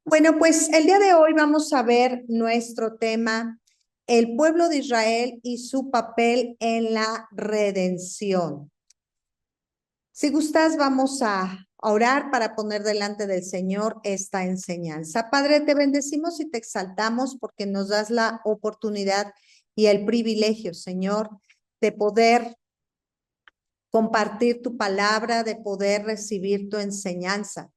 Bueno, pues el día de hoy vamos a ver nuestro tema, el pueblo de Israel y su papel en la redención. Si gustas, vamos a orar para poner delante del Señor esta enseñanza. Padre, te bendecimos y te exaltamos porque nos das la oportunidad y el privilegio, Señor, de poder compartir tu palabra, de poder recibir tu enseñanza.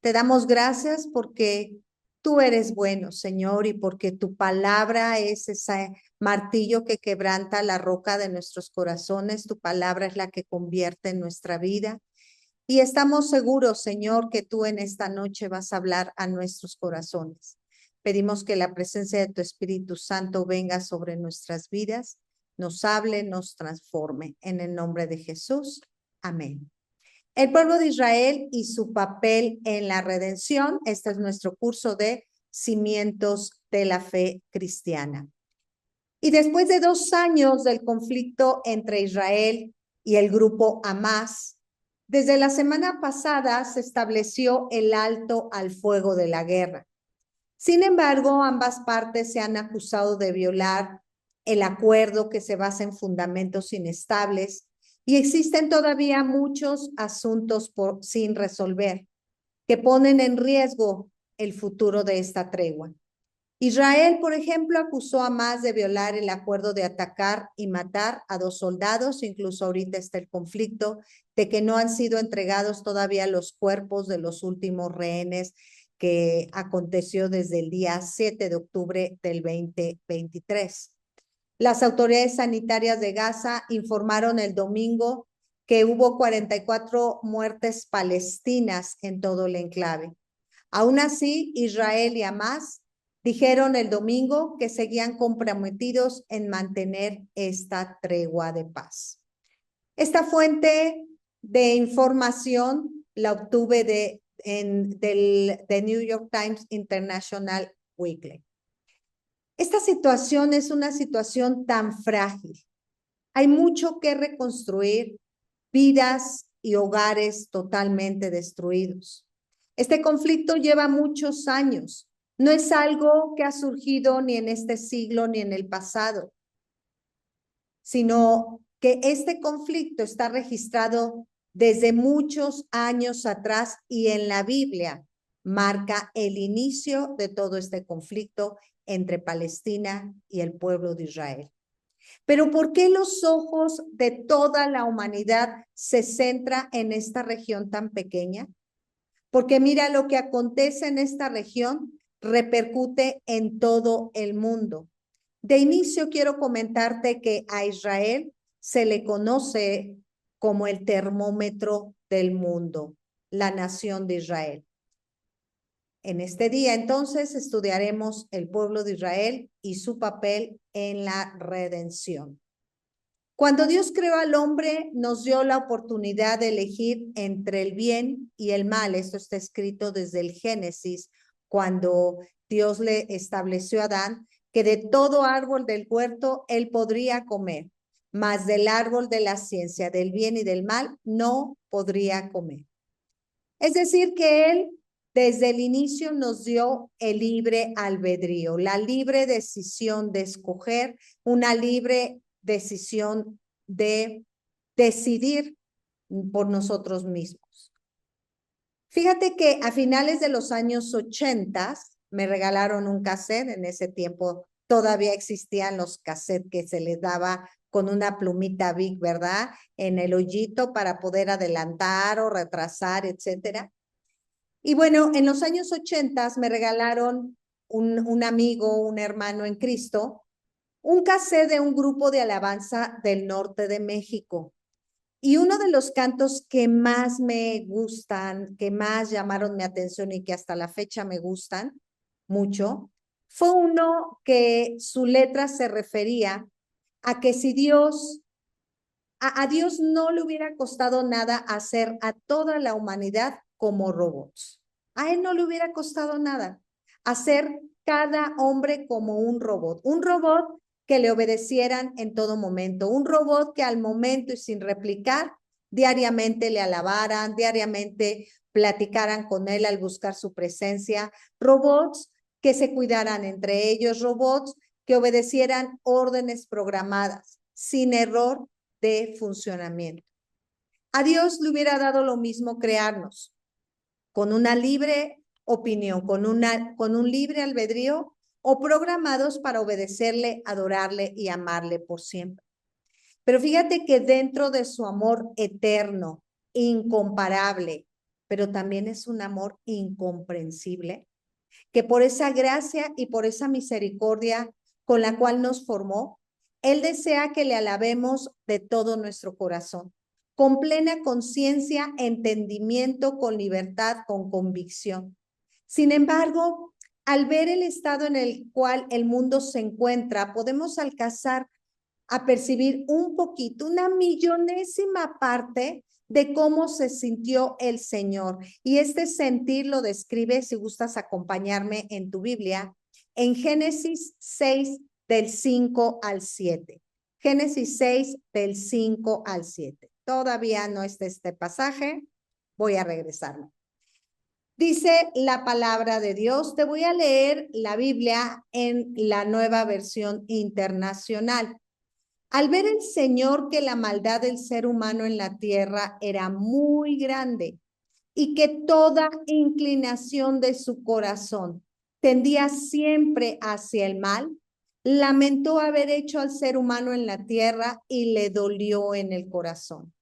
Te damos gracias porque tú eres bueno, Señor, y porque tu palabra es ese martillo que quebranta la roca de nuestros corazones. Tu palabra es la que convierte en nuestra vida. Y estamos seguros, Señor, que tú en esta noche vas a hablar a nuestros corazones. Pedimos que la presencia de tu Espíritu Santo venga sobre nuestras vidas, nos hable, nos transforme. En el nombre de Jesús. Amén. El pueblo de Israel y su papel en la redención. Este es nuestro curso de cimientos de la fe cristiana. Y después de 2 años del conflicto entre Israel y el grupo Hamás, desde la semana pasada se estableció el alto al fuego de la guerra. Sin embargo, ambas partes se han acusado de violar el acuerdo que se basa en fundamentos inestables y existen todavía muchos asuntos sin resolver que ponen en riesgo el futuro de esta tregua. Israel, por ejemplo, acusó a Hamás de violar el acuerdo de atacar y matar a 2 soldados, incluso ahorita está el conflicto de que no han sido entregados todavía los cuerpos de los últimos rehenes que aconteció desde el día 7 de octubre del 2023. Las autoridades sanitarias de Gaza informaron el domingo que hubo 44 muertes palestinas en todo el enclave. Aún así, Israel y Hamás dijeron el domingo que seguían comprometidos en mantener esta tregua de paz. Esta fuente de información la obtuve del New York Times International Weekly. Esta situación es una situación tan frágil. Hay mucho que reconstruir, vidas y hogares totalmente destruidos. Este conflicto lleva muchos años. No es algo que ha surgido ni en este siglo ni en el pasado, sino que este conflicto está registrado desde muchos años atrás y en la Biblia marca el inicio de todo este conflicto entre Palestina y el pueblo de Israel. Pero ¿por qué los ojos de toda la humanidad se centran en esta región tan pequeña? Porque mira, lo que acontece en esta región repercute en todo el mundo. De inicio quiero comentarte que a Israel se le conoce como el termómetro del mundo, la nación de Israel. En este día entonces estudiaremos el pueblo de Israel y su papel en la redención. Cuando Dios creó al hombre, nos dio la oportunidad de elegir entre el bien y el mal. Esto está escrito desde el Génesis, cuando Dios le estableció a Adán que de todo árbol del huerto él podría comer, mas del árbol de la ciencia del bien y del mal no podría comer. Es decir, que él desde el inicio nos dio el libre albedrío, la libre decisión de escoger, una libre decisión de decidir por nosotros mismos. Fíjate que a finales de los años 80 me regalaron un cassette. En ese tiempo todavía existían los cassettes que se les daba con una plumita Bic, ¿verdad? En el hoyito para poder adelantar o retrasar, etcétera. Y bueno, en los años 80 me regalaron un amigo, un hermano en Cristo, un cassette de un grupo de alabanza del norte de México. Y uno de los cantos que más me gustan, que más llamaron mi atención y que hasta la fecha me gustan mucho, fue uno que su letra se refería a que si a Dios no le hubiera costado nada hacer a toda la humanidad como robots. A él no le hubiera costado nada hacer cada hombre como un robot que le obedecieran en todo momento, un robot que al momento y sin replicar, diariamente le alabaran, diariamente platicaran con él al buscar su presencia, robots que se cuidaran entre ellos, robots que obedecieran órdenes programadas, sin error de funcionamiento. A Dios le hubiera dado lo mismo crearnos, con una libre opinión, con un libre albedrío, o programados para obedecerle, adorarle y amarle por siempre. Pero fíjate que dentro de su amor eterno, incomparable, pero también es un amor incomprensible, que por esa gracia y por esa misericordia con la cual nos formó, Él desea que le alabemos de todo nuestro corazón, con plena conciencia, entendimiento, con libertad, con convicción. Sin embargo, al ver el estado en el cual el mundo se encuentra, podemos alcanzar a percibir un poquito, una millonésima parte de cómo se sintió el Señor. Y este sentir lo describe, si gustas acompañarme en tu Biblia, en Génesis 6, del 5 al 7. Génesis 6, del 5 al 7. Todavía no está este pasaje, voy a regresarme. Dice la palabra de Dios, te voy a leer la Biblia en la Nueva Versión Internacional. Al ver el Señor que la maldad del ser humano en la tierra era muy grande y que toda inclinación de su corazón tendía siempre hacia el mal, lamentó haber hecho al ser humano en la tierra y le dolió en el corazón.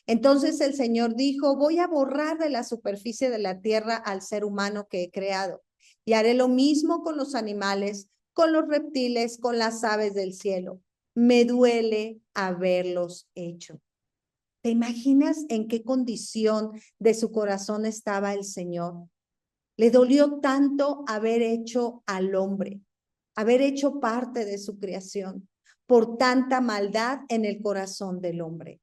Entonces el Señor dijo, voy a borrar de la superficie de la tierra al ser humano que he creado y haré lo mismo con los animales, con los reptiles, con las aves del cielo. Me duele haberlos hecho. ¿Te imaginas en qué condición de su corazón estaba el Señor? Le dolió tanto haber hecho al hombre, haber hecho parte de su creación, por tanta maldad en el corazón del hombre.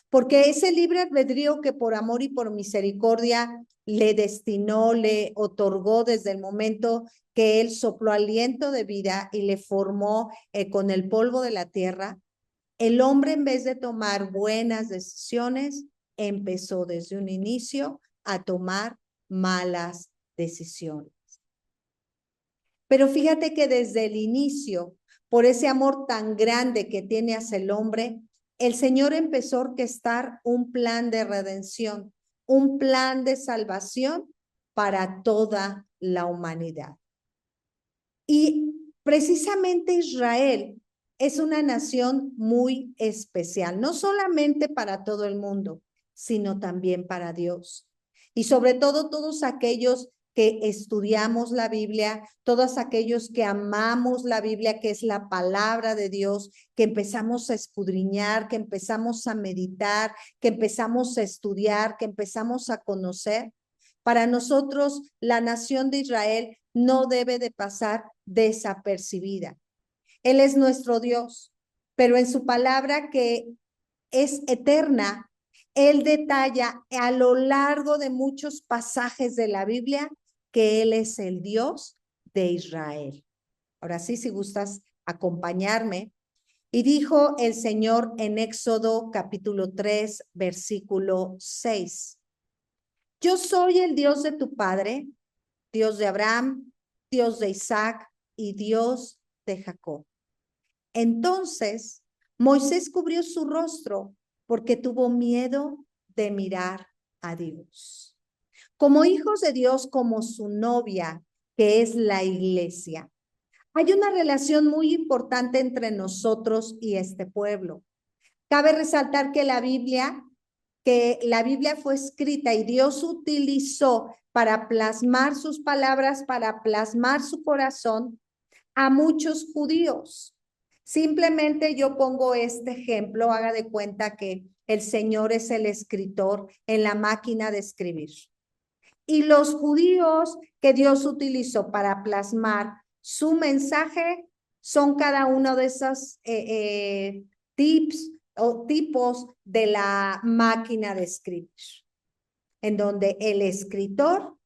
Porque ese libre albedrío que por amor y por misericordia le destinó, le otorgó desde el momento que él sopló aliento de vida y le formó con el polvo de la tierra, el hombre, en vez de tomar buenas decisiones, empezó desde un inicio a tomar malas decisiones. Pero fíjate que desde el inicio, por ese amor tan grande que tiene hacia el hombre, el Señor empezó a orquestar un plan de redención, un plan de salvación para toda la humanidad. Y precisamente Israel es una nación muy especial, no solamente para todo el mundo, sino también para Dios. Y sobre todo todos aquellos que estudiamos la Biblia, todos aquellos que amamos la Biblia, que es la palabra de Dios, que empezamos a escudriñar, que empezamos a meditar, que empezamos a estudiar, que empezamos a conocer. Para nosotros, la nación de Israel no debe de pasar desapercibida. Él es nuestro Dios, pero en su palabra que es eterna, Él detalla a lo largo de muchos pasajes de la Biblia que Él es el Dios de Israel. Ahora sí, si gustas acompañarme. Y dijo el Señor en Éxodo capítulo 3, versículo 6. Yo soy el Dios de tu padre, Dios de Abraham, Dios de Isaac y Dios de Jacob. Entonces Moisés cubrió su rostro porque tuvo miedo de mirar a Dios. Como hijos de Dios, como su novia, que es la iglesia, hay una relación muy importante entre nosotros y este pueblo. Cabe resaltar que la Biblia fue escrita y Dios utilizó para plasmar sus palabras, para plasmar su corazón a muchos judíos. Simplemente yo pongo este ejemplo, haga de cuenta que el Señor es el escritor en la máquina de escribir. Y los judíos que Dios utilizó para plasmar su mensaje son cada uno de esos tips o tipos de la máquina de escribir, en donde el escritor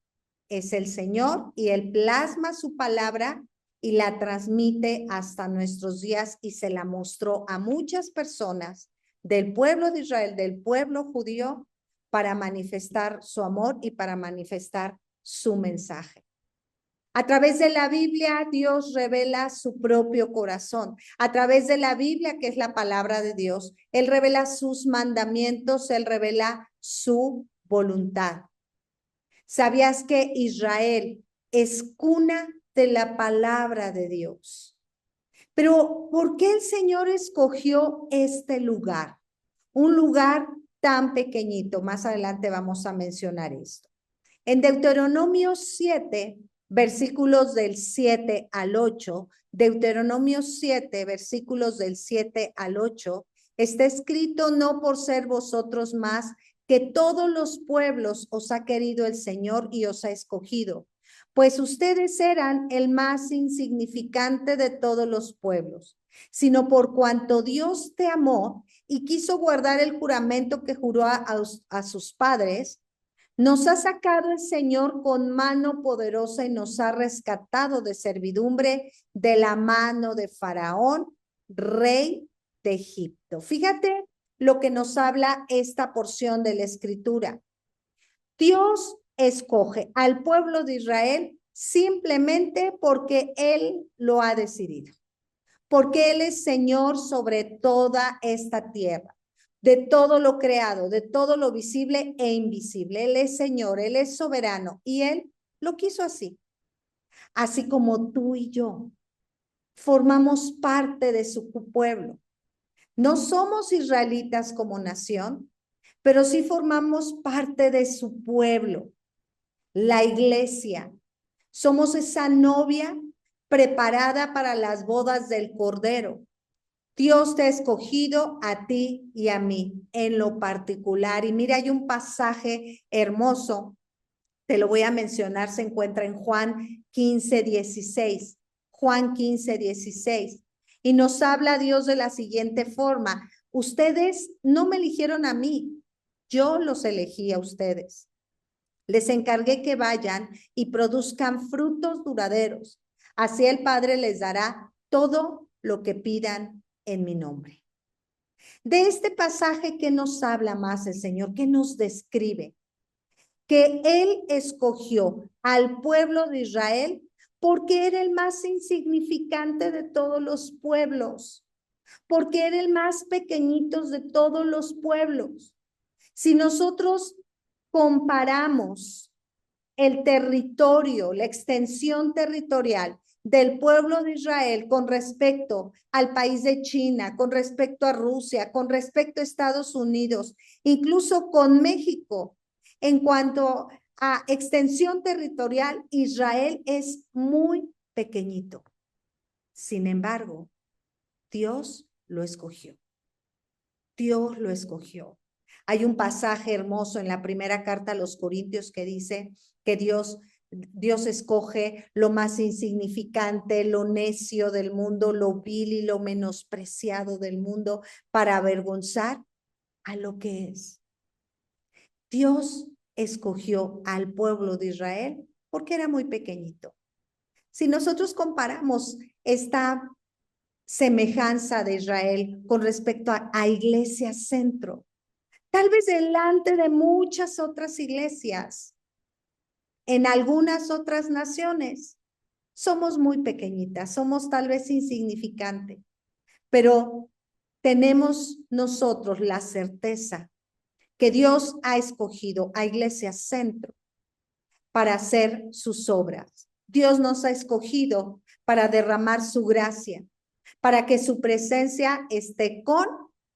es el Señor y Él plasma su palabra y la transmite hasta nuestros días y se la mostró a muchas personas del pueblo de Israel, del pueblo judío, para manifestar su amor y para manifestar su mensaje. A través de la Biblia, Dios revela su propio corazón. A través de la Biblia, que es la palabra de Dios, Él revela sus mandamientos, Él revela su voluntad. ¿Sabías que Israel es cuna de la palabra de Dios? Pero ¿por qué el Señor escogió este lugar? Un lugar tan pequeñito. Más adelante vamos a mencionar esto. En Deuteronomio 7, versículos del 7 al 8, Deuteronomio 7, versículos del 7 al 8, está escrito: no por ser vosotros más que todos los pueblos os ha querido el Señor y os ha escogido, pues ustedes eran el más insignificante de todos los pueblos, sino por cuanto Dios te amó y quiso guardar el juramento que juró a sus padres. Nos ha sacado el Señor con mano poderosa y nos ha rescatado de servidumbre de la mano de Faraón, rey de Egipto. Fíjate lo que nos habla esta porción de la Escritura. Dios escoge al pueblo de Israel simplemente porque Él lo ha decidido, porque Él es Señor sobre toda esta tierra, de todo lo creado, de todo lo visible e invisible. Él es Señor, Él es soberano y Él lo quiso así. Así como tú y yo formamos parte de su pueblo. No somos israelitas como nación, pero sí formamos parte de su pueblo, la iglesia. Somos esa novia preparada para las bodas del Cordero. Dios te ha escogido a ti y a mí en lo particular. Y mira, hay un pasaje hermoso, te lo voy a mencionar, se encuentra en Juan 15:16. Juan 15:16. Y nos habla Dios de la siguiente forma: ustedes no me eligieron a mí, yo los elegí a ustedes. Les encargué que vayan y produzcan frutos duraderos. Así el Padre les dará todo lo que pidan en mi nombre. De este pasaje, ¿qué nos habla más el Señor? ¿Qué nos describe? Que Él escogió al pueblo de Israel porque era el más insignificante de todos los pueblos, porque era el más pequeñito de todos los pueblos. Si nosotros comparamos el territorio, la extensión territorial del pueblo de Israel con respecto al país de China, con respecto a Rusia, con respecto a Estados Unidos, incluso con México, en cuanto a extensión territorial, Israel es muy pequeñito. Sin embargo, Dios lo escogió. Dios lo escogió. Hay un pasaje hermoso en la primera carta a los Corintios que dice que Dios escoge lo más insignificante, lo necio del mundo, lo vil y lo menospreciado del mundo para avergonzar a lo que es. Dios escogió al pueblo de Israel porque era muy pequeñito. Si nosotros comparamos esta semejanza de Israel con respecto a Iglesia Centro, tal vez delante de muchas otras iglesias, en algunas otras naciones, somos muy pequeñitas, somos tal vez insignificantes, pero tenemos nosotros la certeza que Dios ha escogido a Iglesia Centro para hacer sus obras. Dios nos ha escogido para derramar su gracia, para que su presencia esté con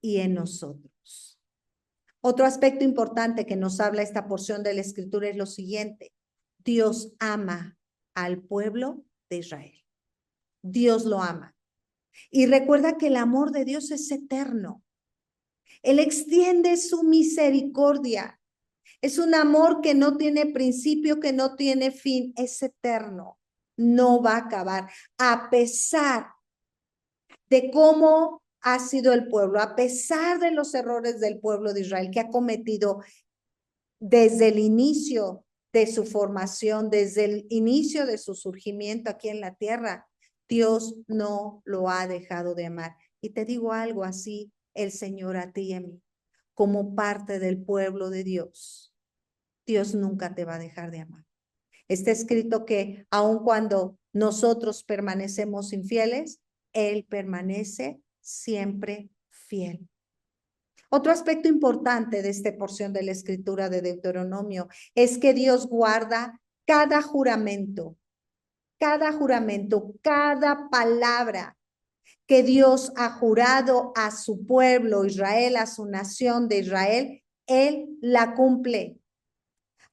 y en nosotros. Otro aspecto importante que nos habla esta porción de la Escritura es lo siguiente: Dios ama al pueblo de Israel. Dios lo ama. Y recuerda que el amor de Dios es eterno. Él extiende su misericordia. Es un amor que no tiene principio, que no tiene fin, es eterno. No va a acabar. A pesar de cómo ha sido el pueblo, a pesar de los errores del pueblo de Israel que ha cometido desde el inicio de su formación, desde el inicio de su surgimiento aquí en la tierra, Dios no lo ha dejado de amar. Y te digo algo así, el Señor a ti y a mí. como parte del pueblo de Dios, Dios nunca te va a dejar de amar. Está escrito que aun cuando nosotros permanecemos infieles, Él permanece siempre fiel. Otro aspecto importante de esta porción de la escritura de Deuteronomio es que Dios guarda cada juramento, cada palabra que Dios ha jurado a su pueblo Israel, a su nación de Israel, Él la cumple.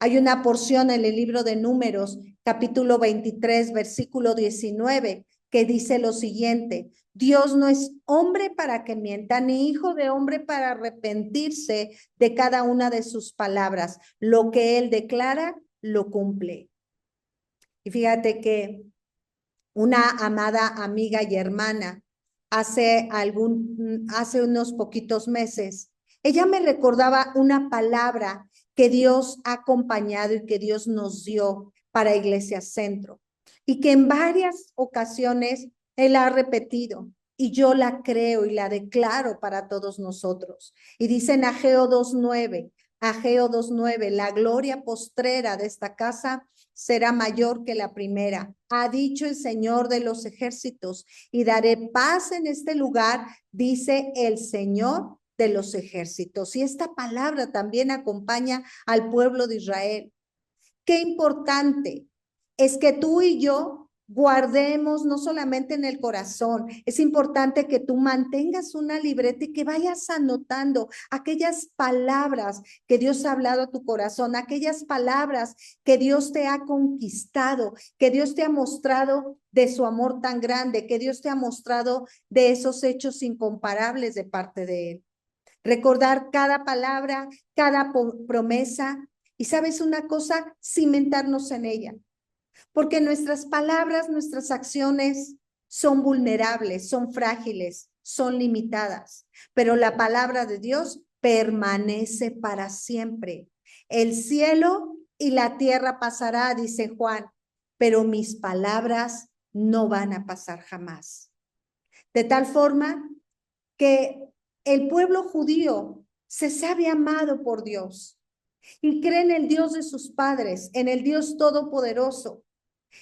Hay una porción en el libro de Números, capítulo 23, versículo 19, que dice lo siguiente: Dios no es hombre para que mienta, ni hijo de hombre para arrepentirse de cada una de sus palabras. Lo que Él declara, lo cumple. Y fíjate que una amada amiga y hermana, hace unos poquitos meses, ella me recordaba una palabra que Dios ha acompañado y que Dios nos dio para Iglesia Centro, y que en varias ocasiones Él ha repetido, y yo la creo y la declaro para todos nosotros. Y dice en Ageo 2:9, la gloria postrera de esta casa será mayor que la primera, ha dicho el Señor de los ejércitos, y daré paz en este lugar, dice el Señor de los ejércitos. Y esta palabra también acompaña al pueblo de Israel. Qué importante es que tú y yo guardemos no solamente en el corazón, es importante que tú mantengas una libreta y que vayas anotando aquellas palabras que Dios ha hablado a tu corazón, aquellas palabras que Dios te ha conquistado, que Dios te ha mostrado de su amor tan grande, que Dios te ha mostrado de esos hechos incomparables de parte de Él. Recordar cada palabra, cada promesa, y sabes una cosa, cimentarnos en ella. Porque nuestras palabras, nuestras acciones son vulnerables, son frágiles, son limitadas, pero la palabra de Dios permanece para siempre. El cielo y la tierra pasará, dice Juan, pero mis palabras no van a pasar jamás. De tal forma que el pueblo judío se sabe amado por Dios y cree en el Dios de sus padres, en el Dios todopoderoso.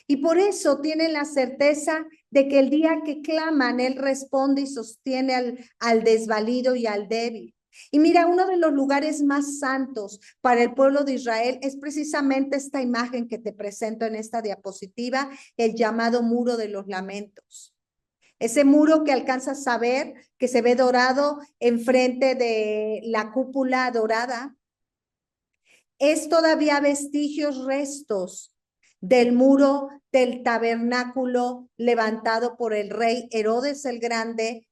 Y por eso tienen la certeza de que el día que claman, Él responde y sostiene al desvalido y al débil. Y mira, uno de los lugares más santos para el pueblo de Israel es precisamente esta imagen que te presento en esta diapositiva, el llamado Muro de los Lamentos. Ese muro que alcanzas a ver, que se ve dorado enfrente de la cúpula dorada, es todavía vestigios, restos del muro del tabernáculo levantado por el rey Herodes el Grande,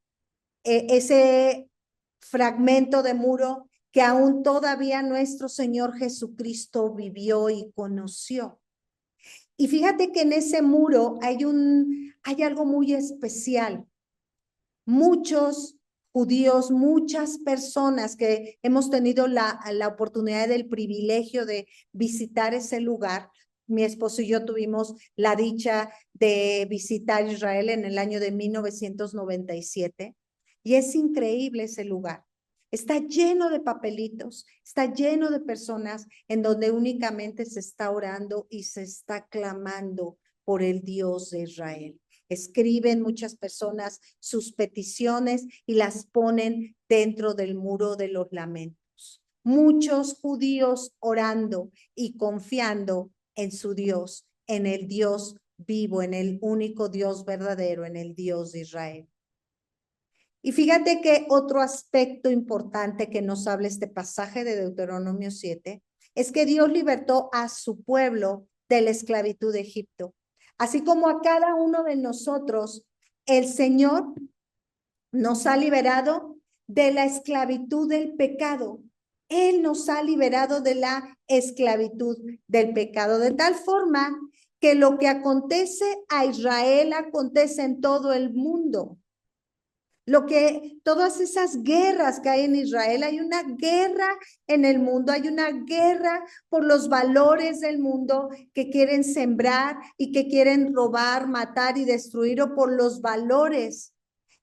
ese fragmento de muro que aún todavía nuestro Señor Jesucristo vivió y conoció. Y fíjate que en ese muro hay algo muy especial. Muchos judíos, muchas personas que hemos tenido la oportunidad del privilegio de visitar ese lugar. Mi esposo y yo tuvimos la dicha de visitar Israel en el año de 1997 y es increíble ese lugar. Está lleno de papelitos, está lleno de personas en donde únicamente se está orando y se está clamando por el Dios de Israel. Escriben muchas personas sus peticiones y las ponen dentro del muro de los lamentos. Muchos judíos orando y confiando en su Dios, en el Dios vivo, en el único Dios verdadero, en el Dios de Israel. Y fíjate que otro aspecto importante que nos habla este pasaje de Deuteronomio 7 es que Dios libertó a su pueblo de la esclavitud de Egipto. Así como a cada uno de nosotros, el Señor nos ha liberado de la esclavitud del pecado. Él nos ha liberado de la esclavitud del pecado, de tal forma que lo que acontece a Israel acontece en todo el mundo. Todas esas guerras que hay en Israel, hay una guerra en el mundo, hay una guerra por los valores del mundo que quieren sembrar y que quieren robar, matar y destruir, o por los valores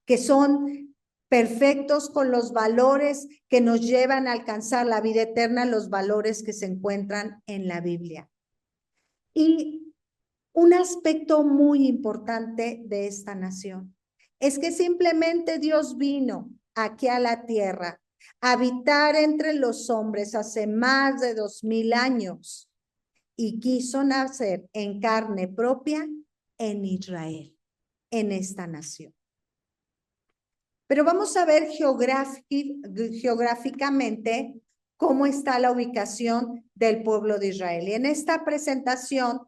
que son perfectos con los valores que nos llevan a alcanzar la vida eterna, los valores que se encuentran en la Biblia. Y un aspecto muy importante de esta nación es que simplemente Dios vino aquí a la tierra a habitar entre los hombres hace más de 2000 años y quiso nacer en carne propia en Israel, en esta nación. Pero vamos a ver geográficamente cómo está la ubicación del pueblo de Israel. Y en esta presentación,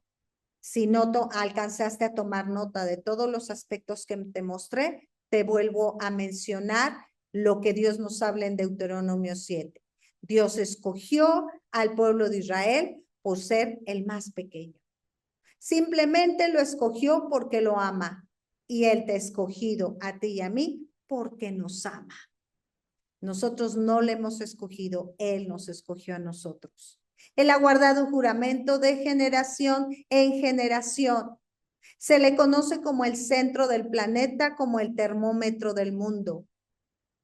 si no alcanzaste a tomar nota de todos los aspectos que te mostré, te vuelvo a mencionar lo que Dios nos habla en Deuteronomio 7. Dios escogió al pueblo de Israel por ser el más pequeño. Simplemente lo escogió porque lo ama. Y Él te ha escogido a ti y a mí porque nos ama. Nosotros no le hemos escogido, Él nos escogió a nosotros. Él ha guardado un juramento de generación en generación. Se le conoce como el centro del planeta, como el termómetro del mundo.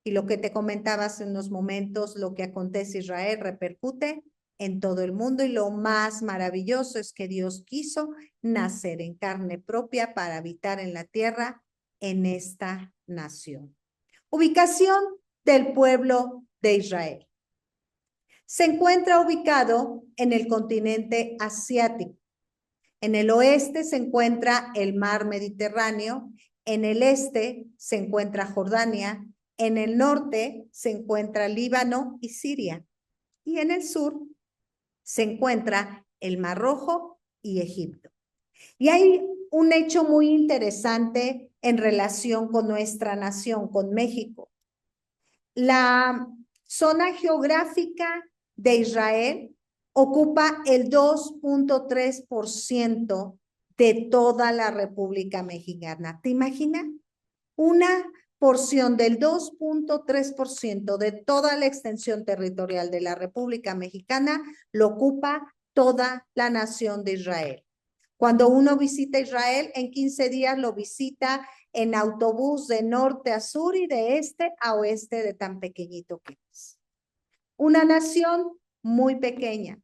Y lo que te comentaba hace unos momentos, lo que acontece en Israel repercute en todo el mundo. Y lo más maravilloso es que Dios quiso nacer en carne propia para habitar en la tierra en esta nación. Ubicación del pueblo de Israel. Se encuentra ubicado en el continente asiático. En el oeste se encuentra el mar Mediterráneo, en el este se encuentra Jordania, en el norte se encuentra Líbano y Siria, y en el sur se encuentra el Mar Rojo y Egipto. Y hay un hecho muy interesante en relación con nuestra nación, con México. La zona geográfica de Israel ocupa el 2.3% de toda la República Mexicana. ¿Te imaginas? Una porción del 2.3% de toda la extensión territorial de la República Mexicana lo ocupa toda la nación de Israel. Cuando uno visita Israel, en 15 días lo visita en autobús de norte a sur y de este a oeste de tan pequeñito que es. Una nación muy pequeña,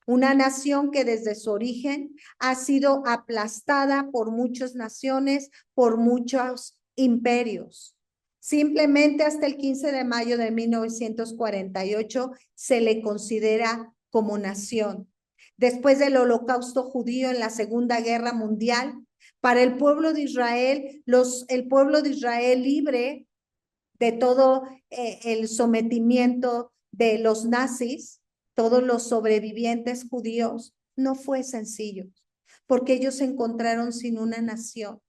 una nación que desde su origen ha sido aplastada por muchas naciones, por muchos imperios. Simplemente hasta el 15 de mayo de 1948 se le considera como nación. Después del Holocausto judío en la Segunda Guerra Mundial, para el pueblo de Israel, el pueblo de Israel libre de todo el sometimiento de los nazis, todos los sobrevivientes judíos, no fue sencillo, porque ellos se encontraron sin una nación.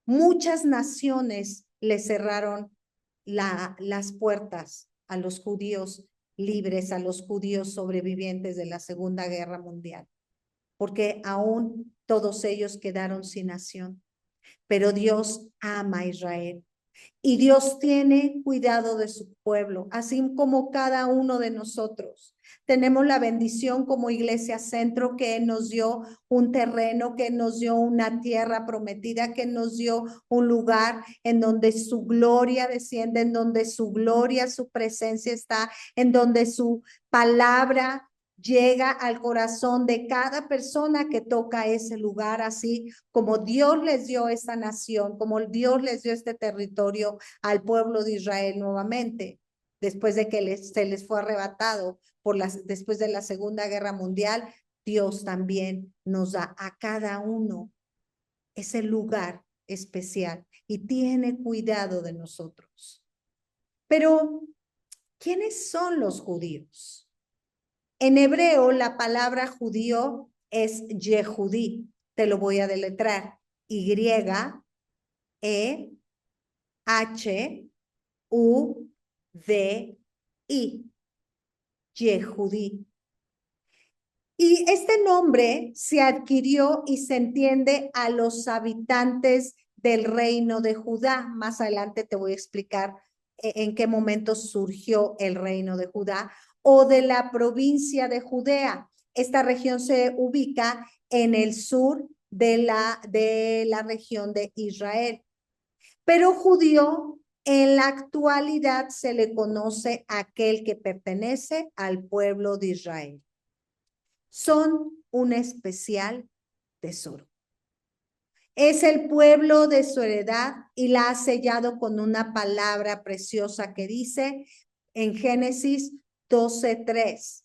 Muchas naciones le cerraron las puertas a los judíos libres, a los judíos sobrevivientes de la Segunda Guerra Mundial, porque aún todos ellos quedaron sin nación. Pero Dios ama a Israel. Y Dios tiene cuidado de su pueblo, así como cada uno de nosotros. Tenemos la bendición como Iglesia Centro que nos dio un terreno, que nos dio una tierra prometida, que nos dio un lugar en donde su gloria desciende, en donde su gloria, su presencia está, en donde su palabra llega al corazón de cada persona que toca ese lugar, así como Dios les dio esta nación, como Dios les dio este territorio al pueblo de Israel nuevamente, después de que se les fue arrebatado después de la Segunda Guerra Mundial. Dios también nos da a cada uno ese lugar especial y tiene cuidado de nosotros. Pero, ¿quiénes son los judíos? En hebreo, la palabra judío es Yehudí. Te lo voy a deletrar. Y-E-H-U-D-I. Yehudí. Y este nombre se adquirió y se entiende a los habitantes del reino de Judá. Más adelante te voy a explicar en qué momento surgió el reino de Judá o de la provincia de Judea. Esta región se ubica en el sur de la región de Israel. Pero judío En la actualidad se le conoce a aquel que pertenece al pueblo de Israel. Son un especial tesoro. Es el pueblo de su heredad y la ha sellado con una palabra preciosa que dice en Génesis 12:3,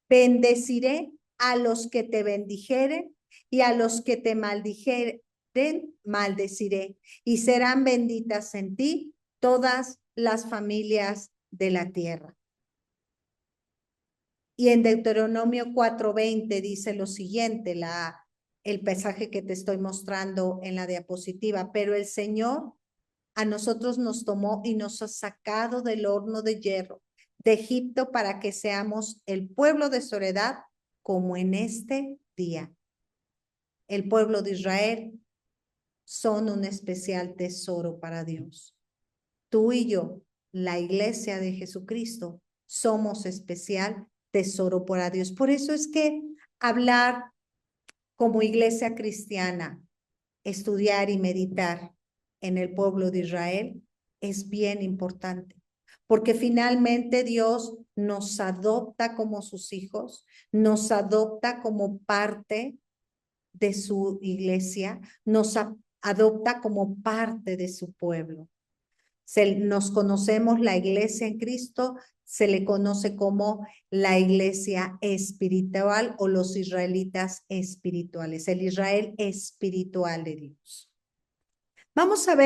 bendeciré a los que te bendijeren y a los que te maldijeren, maldeciré, y serán benditas en ti todas las familias de la tierra. Y en Deuteronomio 4:20 dice lo siguiente, el pasaje que te estoy mostrando en la diapositiva, pero el Señor a nosotros nos tomó y nos ha sacado del horno de hierro de Egipto para que seamos el pueblo de su heredad como en este día. El pueblo de Israel son un especial tesoro para Dios. Tú y yo, la iglesia de Jesucristo, somos especial tesoro para Dios. Por eso es que hablar como iglesia cristiana, estudiar y meditar en el pueblo de Israel es bien importante, porque finalmente Dios nos adopta como sus hijos, nos adopta como parte de su iglesia, nos adopta como parte de su pueblo. Nos conocemos la iglesia en Cristo, se le conoce como la iglesia espiritual o los israelitas espirituales, el Israel espiritual de Dios. Vamos a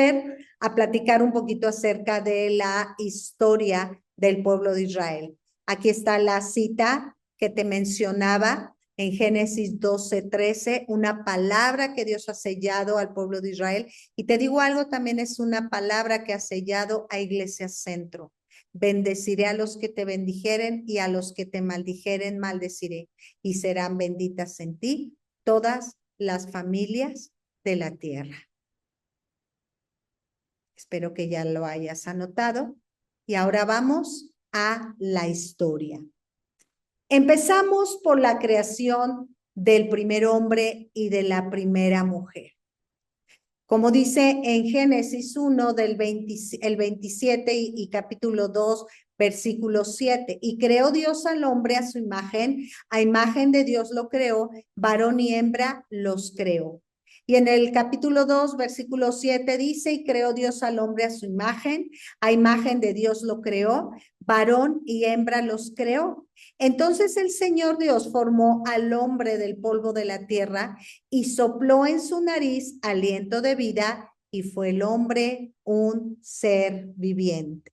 platicar un poquito acerca de la historia del pueblo de Israel. Aquí está la cita que te mencionaba en Génesis 12:13, una palabra que Dios ha sellado al pueblo de Israel. Y te digo algo, también es una palabra que ha sellado a Iglesia Centro. Bendeciré a los que te bendijeren y a los que te maldijeren maldeciré, y serán benditas en ti todas las familias de la tierra. Espero que ya lo hayas anotado. Y ahora vamos a la historia. Empezamos por la creación del primer hombre y de la primera mujer. Como dice en Génesis 1, el 27 y capítulo 2, versículo 7. Y creó Dios al hombre a su imagen, a imagen de Dios lo creó, varón y hembra los creó. Y en el capítulo 2, versículo 7 dice, y creó Dios al hombre a su imagen, a imagen de Dios lo creó, varón y hembra los creó. Entonces el Señor Dios formó al hombre del polvo de la tierra y sopló en su nariz aliento de vida, y fue el hombre un ser viviente.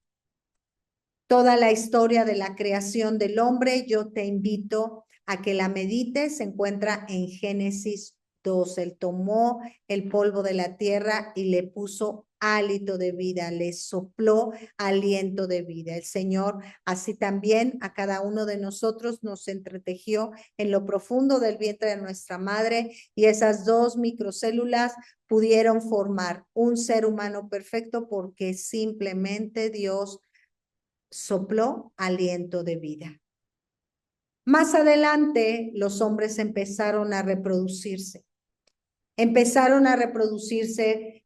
Toda la historia de la creación del hombre, yo te invito a que la medites, se encuentra en Génesis 2. Él tomó el polvo de la tierra y le puso hálito de vida, le sopló aliento de vida. El Señor así también a cada uno de nosotros nos entretejió en lo profundo del vientre de nuestra madre, y esas dos microcélulas pudieron formar un ser humano perfecto porque simplemente Dios sopló aliento de vida. Más adelante, los hombres empezaron a reproducirse.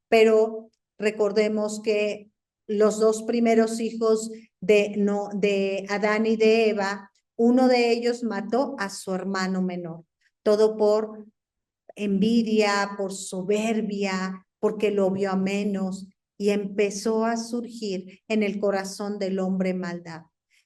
Pero recordemos que los dos primeros hijos de Adán y de Eva, uno de ellos mató a su hermano menor, todo por envidia, por soberbia, porque lo vio a menos, y empezó a surgir en el corazón del hombre maldad.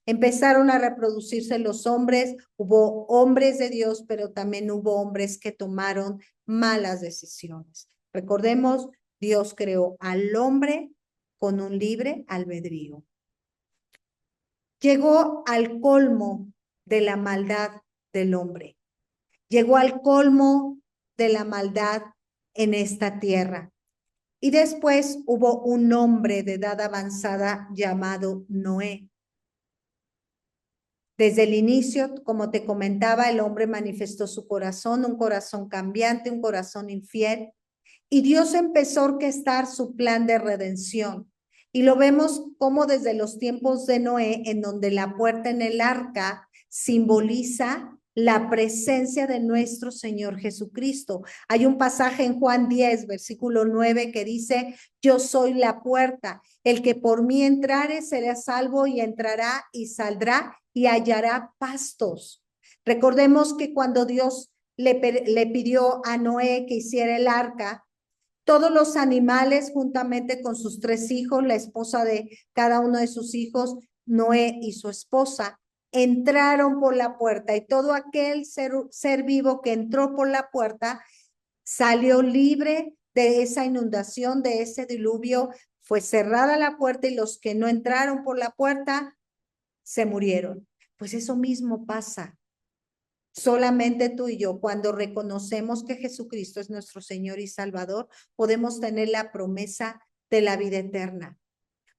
Empezaron a reproducirse los hombres, hubo hombres de Dios, pero también hubo hombres que tomaron malas decisiones. Recordemos, Dios creó al hombre con un libre albedrío. Llegó al colmo de la maldad del hombre. Llegó al colmo de la maldad en esta tierra. Y después hubo un hombre de edad avanzada llamado Noé. Desde el inicio, como te comentaba, el hombre manifestó su corazón, un corazón cambiante, un corazón infiel, y Dios empezó a orquestar su plan de redención. Y lo vemos como desde los tiempos de Noé, en donde la puerta en el arca simboliza la presencia de nuestro Señor Jesucristo. Hay un pasaje en Juan 10, versículo 9, que dice: yo soy la puerta, el que por mí entrare será salvo, y entrará y saldrá y hallará pastos. Recordemos que cuando Dios le pidió a Noé que hiciera el arca, todos los animales, juntamente con sus 3 hijos, la esposa de cada uno de sus hijos, Noé y su esposa, entraron por la puerta, y todo aquel ser vivo que entró por la puerta salió libre de esa inundación, de ese diluvio. Fue cerrada la puerta, y los que no entraron por la puerta se murieron. Pues eso mismo pasa. Solamente tú y yo, cuando reconocemos que Jesucristo es nuestro Señor y Salvador, podemos tener la promesa de la vida eterna.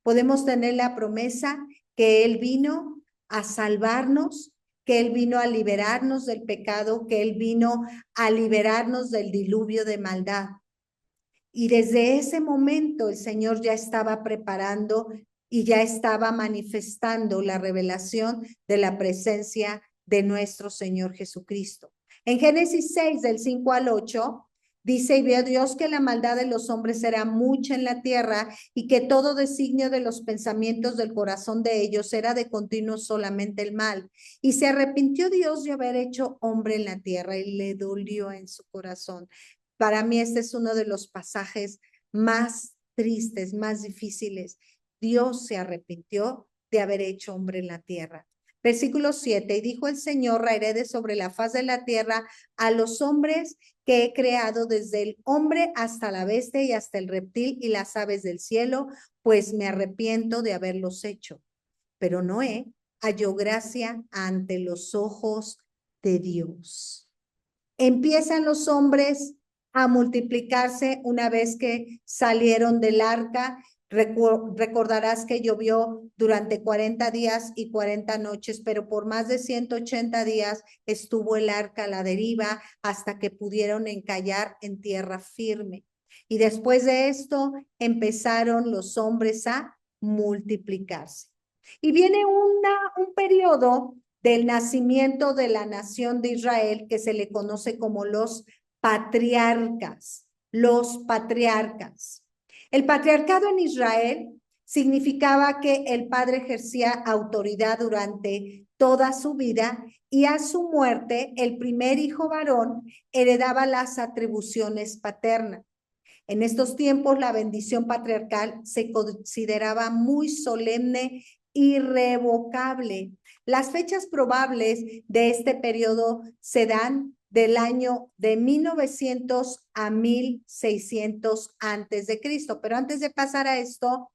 Podemos tener la promesa que Él vino a salvarnos, que Él vino a liberarnos del pecado, que Él vino a liberarnos del diluvio de maldad. Y desde ese momento el Señor ya estaba preparando y ya estaba manifestando la revelación de la presencia de nuestro Señor Jesucristo. En Génesis 6, del 5 al 8, dice: y vio Dios que la maldad de los hombres era mucha en la tierra, y que todo designio de los pensamientos del corazón de ellos era de continuo solamente el mal. Y se arrepintió Dios de haber hecho hombre en la tierra, y le dolió en su corazón. Para mí este es uno de los pasajes más tristes, más difíciles. Dios se arrepintió de haber hecho hombre en la tierra. Versículo 7, y dijo el Señor: raeré de sobre la faz de la tierra a los hombres que he creado, desde el hombre hasta la bestia y hasta el reptil y las aves del cielo, pues me arrepiento de haberlos hecho. Pero Noé halló gracia ante los ojos de Dios. Empiezan los hombres a multiplicarse una vez que salieron del arca. Recordarás que llovió durante 40 días y 40 noches, pero por más de 180 días estuvo el arca a la deriva hasta que pudieron encallar en tierra firme. Y después de esto empezaron los hombres a multiplicarse. Y viene un periodo del nacimiento de la nación de Israel que se le conoce como los patriarcas. Los patriarcas. El patriarcado en Israel significaba que el padre ejercía autoridad durante toda su vida, y a su muerte el primer hijo varón heredaba las atribuciones paternas. En estos tiempos la bendición patriarcal se consideraba muy solemne, irrevocable. Las fechas probables de este periodo se dan del año de 1900 a 1600 antes de Cristo. Pero antes de pasar a esto,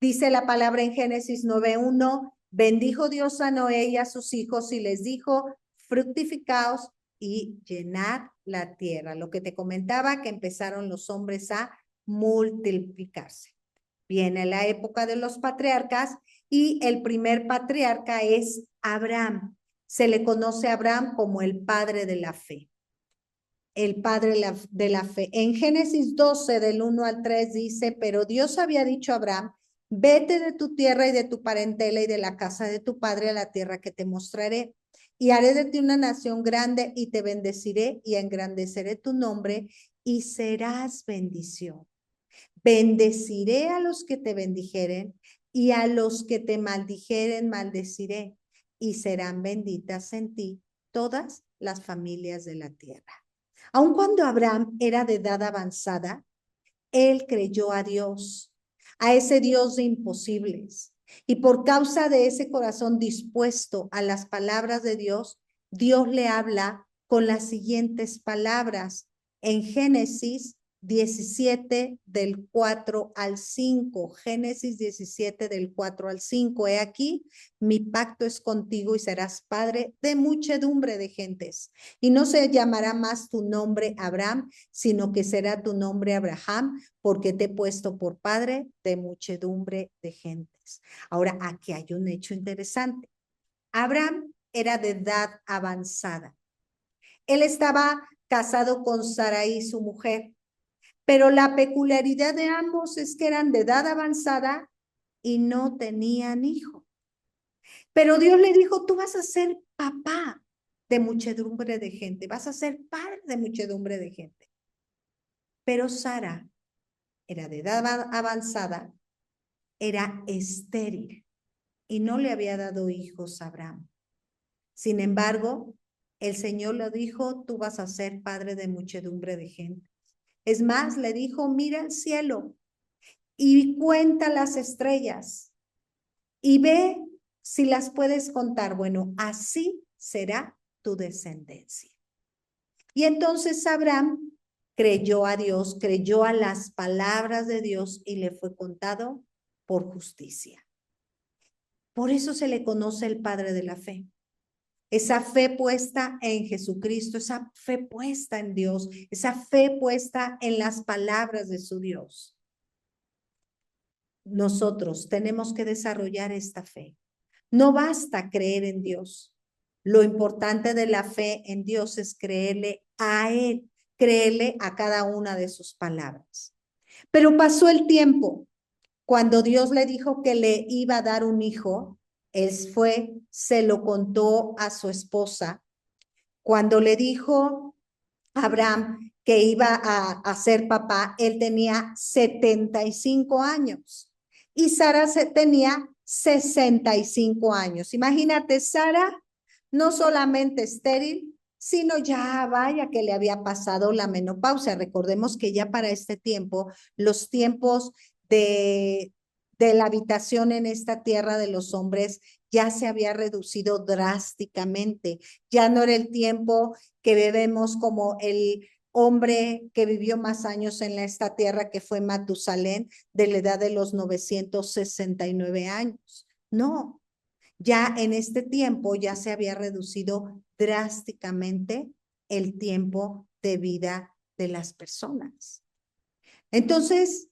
dice la palabra en Génesis 9:1: bendijo Dios a Noé y a sus hijos y les dijo: fructificaos y llenad la tierra. Lo que te comentaba, que empezaron los hombres a multiplicarse. Viene la época de los patriarcas, y el primer patriarca es Abraham. Se le conoce a Abraham como el padre de la fe. El padre de la fe. En Génesis 12, del 1 al 3, dice: pero Dios había dicho a Abraham: vete de tu tierra y de tu parentela y de la casa de tu padre a la tierra que te mostraré, y haré de ti una nación grande, y te bendeciré y engrandeceré tu nombre, y serás bendición. Bendeciré a los que te bendijeren, y a los que te maldijeren maldeciré, y serán benditas en ti todas las familias de la tierra. Aun cuando Abraham era de edad avanzada, él creyó a Dios, a ese Dios de imposibles. Y por causa de ese corazón dispuesto a las palabras de Dios, Dios le habla con las siguientes palabras en Génesis 17, del 4 al 5. Génesis 17, del 4 al 5. He aquí, mi pacto es contigo, y serás padre de muchedumbre de gentes. Y no se llamará más tu nombre Abraham, sino que será tu nombre Abraham, porque te he puesto por padre de muchedumbre de gentes. Ahora, aquí hay un hecho interesante. Abraham era de edad avanzada. Él estaba casado con Sarai, su mujer, pero la peculiaridad de ambos es que eran de edad avanzada y no tenían hijo. Pero Dios le dijo: tú vas a ser papá de muchedumbre de gente, vas a ser padre de muchedumbre de gente. Pero Sara era de edad avanzada, era estéril y no le había dado hijos a Abraham. Sin embargo, el Señor le dijo, tú vas a ser padre de muchedumbre de gente. Es más, le dijo, mira el cielo y cuenta las estrellas y ve si las puedes contar. Bueno, así será tu descendencia. Y entonces Abraham creyó a Dios, creyó a las palabras de Dios y le fue contado por justicia. Por eso se le conoce el Padre de la fe. Esa fe puesta en Jesucristo, esa fe puesta en Dios, esa fe puesta en las palabras de su Dios. Nosotros tenemos que desarrollar esta fe. No basta creer en Dios. Lo importante de la fe en Dios es creerle a Él, creerle a cada una de sus palabras. Pero pasó el tiempo. Cuando Dios le dijo que le iba a dar un hijo, él fue, se lo contó a su esposa. Cuando le dijo a Abraham que iba a ser papá, él tenía 75 años y Sara tenía 65 años. Imagínate, Sara no solamente estéril, sino ya vaya que le había pasado la menopausia. Recordemos que ya para este tiempo, los tiempos de la habitación en esta tierra de los hombres ya se había reducido drásticamente. Ya no era el tiempo que vemos como el hombre que vivió más años en esta tierra, que fue Matusalén, de la edad de los 969 años. No, ya en este tiempo ya se había reducido drásticamente el tiempo de vida de las personas. Entonces,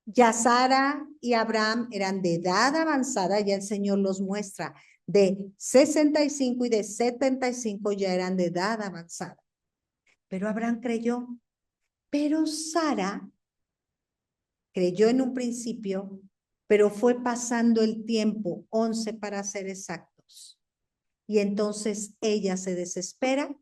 ya Sara y Abraham eran de edad avanzada, ya el Señor los muestra, de 65 y de 75 ya eran de edad avanzada. Pero Abraham creyó, pero Sara creyó en un principio, pero fue pasando el tiempo, 11 para ser exactos. Y entonces ella se desespera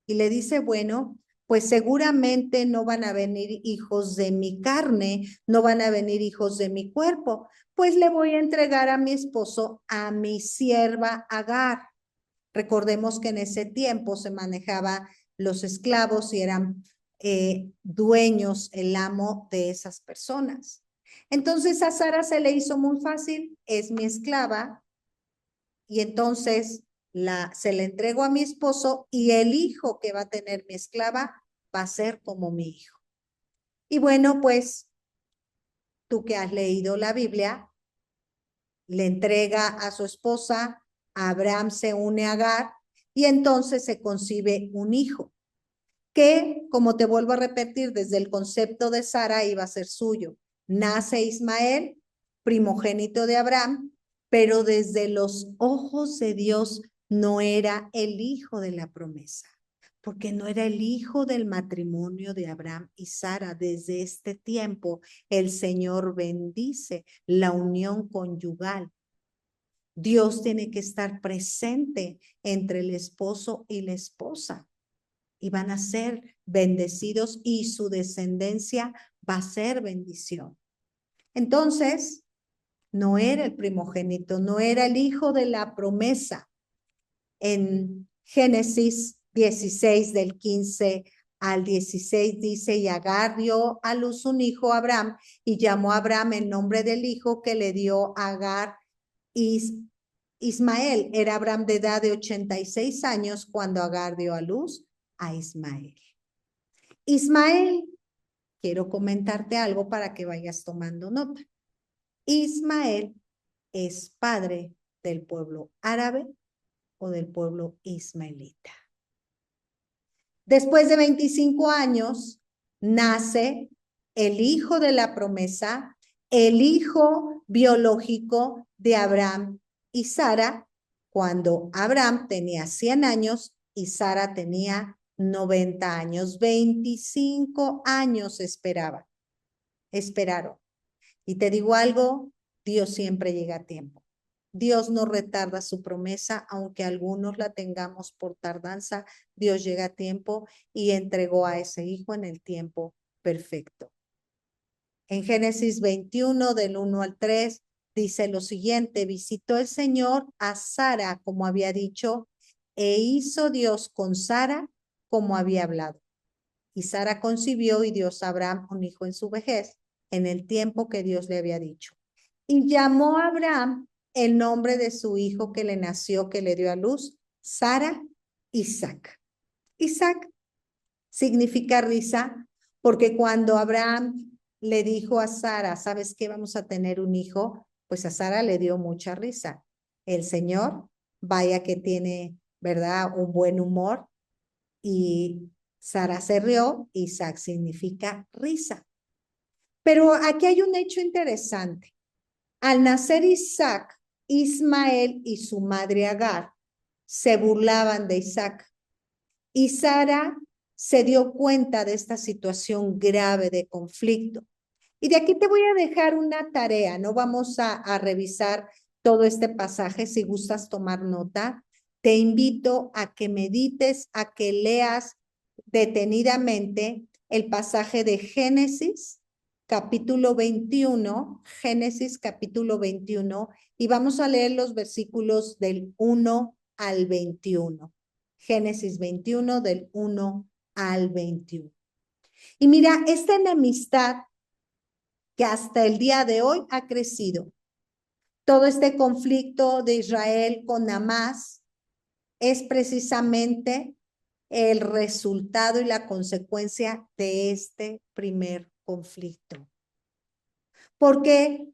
y le dice, bueno, pues seguramente no van a venir hijos de mi carne, no van a venir hijos de mi cuerpo, pues le voy a entregar a mi esposo, a mi sierva Agar. Recordemos que en ese tiempo se manejaba los esclavos y eran dueños, el amo de esas personas. Entonces a Sara se le hizo muy fácil, es mi esclava, y entonces se le entrego a mi esposo y el hijo que va a tener mi esclava va a ser como mi hijo. Y bueno, pues tú que has leído la Biblia, le entrega a su esposa, Abraham se une a Agar y entonces se concibe un hijo que, como te vuelvo a repetir, desde el concepto de Sara iba a ser suyo. Nace Ismael, primogénito de Abraham, pero desde los ojos de Dios no era el hijo de la promesa, porque no era el hijo del matrimonio de Abraham y Sara. Desde este tiempo el Señor bendice la unión conyugal. Dios tiene que estar presente entre el esposo y la esposa y van a ser bendecidos y su descendencia va a ser bendición. Entonces, no era el primogénito, no era el hijo de la promesa. En Génesis 16 del 15 al 16 dice, y Agar dio a luz un hijo a Abraham y llamó a Abraham el nombre del hijo que le dio a Agar Ismael. Era Abraham de edad de 86 años cuando Agar dio a luz a Ismael. Ismael, quiero comentarte algo para que vayas tomando nota. Ismael es padre del pueblo árabe o del pueblo ismaelita. Después de 25 años, nace el hijo de la promesa, el hijo biológico de Abraham y Sara, cuando Abraham tenía 100 años y Sara tenía 90 años. 25 años esperaron. Y te digo algo, Dios siempre llega a tiempo. Dios no retarda su promesa, aunque algunos la tengamos por tardanza, Dios llega a tiempo y entregó a ese hijo en el tiempo perfecto. En Génesis 21, del 1 al 3, dice lo siguiente: visitó el Señor a Sara como había dicho, e hizo Dios con Sara como había hablado. Y Sara concibió y dio a Abraham un hijo en su vejez, en el tiempo que Dios le había dicho. Y llamó a Abraham el nombre de su hijo que le nació, que le dio a luz, Sara, Isaac. Isaac significa risa, porque cuando Abraham le dijo a Sara, ¿sabes qué? Vamos a tener un hijo, pues a Sara le dio mucha risa. El Señor, vaya que tiene, ¿verdad? Un buen humor. Y Sara se rió, Isaac significa risa. Pero aquí hay un hecho interesante. Al nacer Isaac, Ismael y su madre Agar se burlaban de Isaac. Y Sara se dio cuenta de esta situación grave de conflicto. Y de aquí te voy a dejar una tarea, no vamos a revisar todo este pasaje, si gustas tomar nota. Te invito a que medites, a que leas detenidamente el pasaje de Génesis, capítulo 21, Génesis capítulo 21, y vamos a leer los versículos del 1 al 21. Génesis 21, del 1 al 21. Y mira, esta enemistad que hasta el día de hoy ha crecido. Todo este conflicto de Israel con Hamás es precisamente el resultado y la consecuencia de este primer conflicto. Porque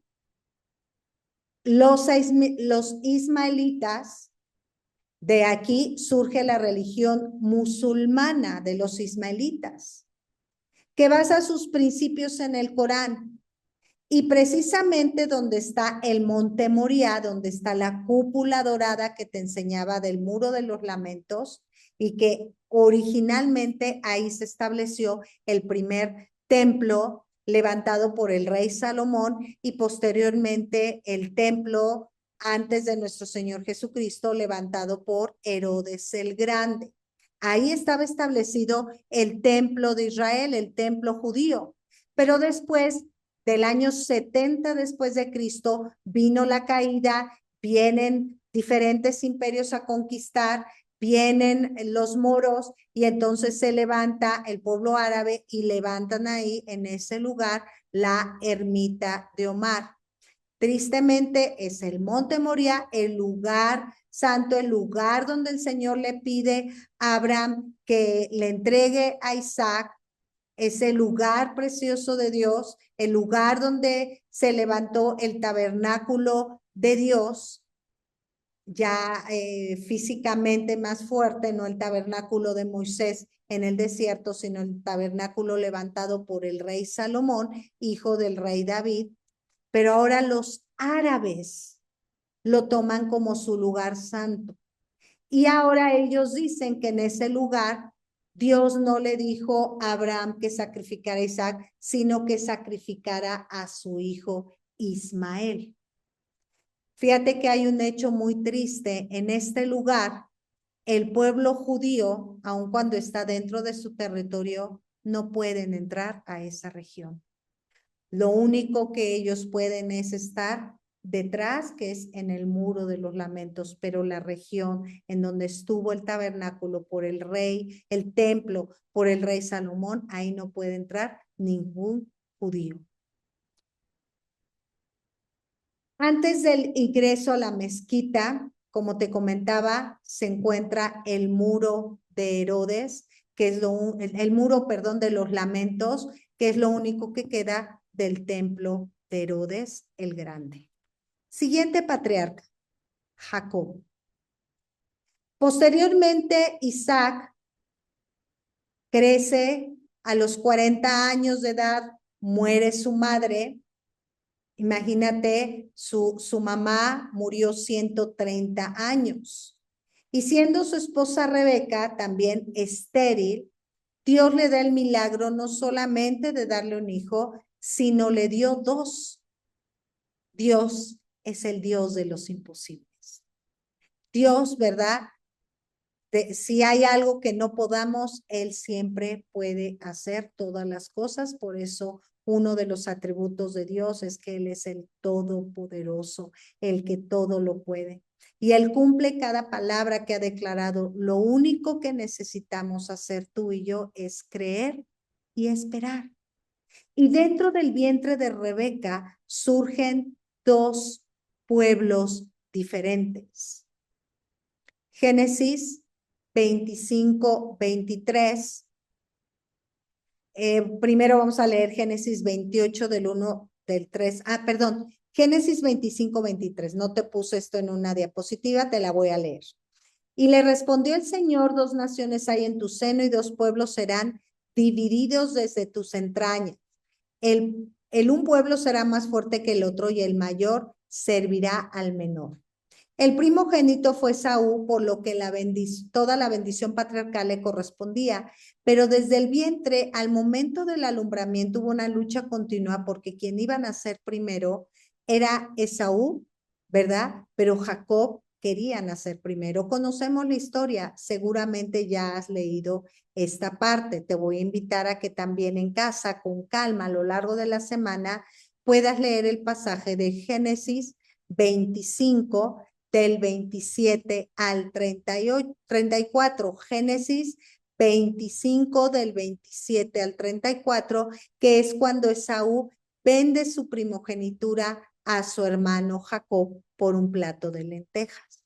los ismaelitas, de aquí surge la religión musulmana de los ismaelitas, que basa sus principios en el Corán. Y precisamente donde está el monte Moriah, donde está la cúpula dorada que te enseñaba del muro de los lamentos, y que originalmente ahí se estableció el primer templo levantado por el rey Salomón, y posteriormente el templo antes de nuestro Señor Jesucristo levantado por Herodes el Grande. Ahí estaba establecido el templo de Israel, el templo judío. Pero después del año 70 después de Cristo vino la caída, vienen diferentes imperios a conquistar, vienen los moros, y entonces se levanta el pueblo árabe y levantan ahí en ese lugar la ermita de Omar. Tristemente es el monte Moriah, el lugar santo, el lugar donde el Señor le pide a Abraham que le entregue a Isaac, ese lugar precioso de Dios, el lugar donde se levantó el tabernáculo de Dios, ya físicamente más fuerte, no el tabernáculo de Moisés en el desierto, sino el tabernáculo levantado por el rey Salomón, hijo del rey David. Pero ahora los árabes lo toman como su lugar santo. Y ahora ellos dicen que en ese lugar Dios no le dijo a Abraham que sacrificara a Isaac, sino que sacrificara a su hijo Ismael. Fíjate que hay un hecho muy triste. En este lugar, el pueblo judío, aun cuando está dentro de su territorio, no pueden entrar a esa región. Lo único que ellos pueden es estar detrás, que es en el muro de los lamentos, pero la región en donde estuvo el tabernáculo por el rey, el templo por el rey Salomón, ahí no puede entrar ningún judío. Antes del ingreso a la mezquita, como te comentaba, se encuentra el muro de Herodes, que es el muro, perdón, de los lamentos, que es lo único que queda del templo de Herodes el Grande. Siguiente patriarca, Jacob. Posteriormente, Isaac crece a los 40 años de edad, muere su madre. Imagínate, su mamá murió 130 años. Y siendo su esposa Rebeca también estéril, Dios le da el milagro no solamente de darle un hijo, sino le dio dos. Dios es el Dios de los imposibles. Dios, ¿verdad? Si hay algo que no podamos, Él siempre puede hacer todas las cosas. Por eso uno de los atributos de Dios es que Él es el todopoderoso, el que todo lo puede. Y Él cumple cada palabra que ha declarado. Lo único que necesitamos hacer tú y yo es creer y esperar. Y dentro del vientre de Rebeca surgen dos pueblos diferentes. Génesis 25, 23. Primero vamos a leer Génesis 28 del 1 del 3. Perdón, Génesis 25, 23. No te puse esto en una diapositiva, te la voy a leer. Y le respondió el Señor: dos naciones hay en tu seno y dos pueblos serán divididos desde tus entrañas. Un pueblo será más fuerte que el otro y el mayor servirá al menor. El primogénito fue Saúl, por lo que toda la bendición patriarcal le correspondía, pero desde el vientre al momento del alumbramiento hubo una lucha continua porque quien iba a nacer primero era Esaú, ¿verdad? Pero Jacob quería nacer primero. Conocemos la historia, seguramente ya has leído esta parte. Te voy a invitar a que también en casa, con calma, a lo largo de la semana, puedas leer el pasaje de Génesis 25, del 27 al 38, 34, Génesis 25 del 27 al 34, que es cuando Esaú vende su primogenitura a su hermano Jacob por un plato de lentejas.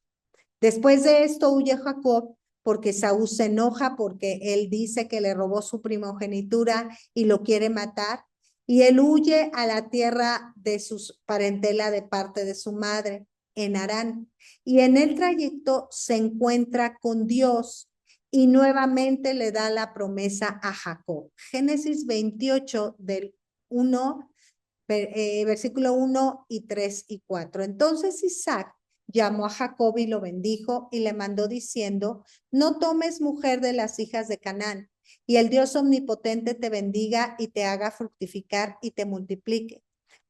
Después de esto huye Jacob porque Esaú se enoja porque él dice que le robó su primogenitura y lo quiere matar. Y él huye a la tierra de su parentela de parte de su madre, en Harán. Y en el trayecto se encuentra con Dios y nuevamente le da la promesa a Jacob. Génesis 28 del 1, versículo 1 y 3 y 4. Entonces Isaac llamó a Jacob y lo bendijo y le mandó diciendo: no tomes mujer de las hijas de Canaán, y el Dios omnipotente te bendiga y te haga fructificar y te multiplique,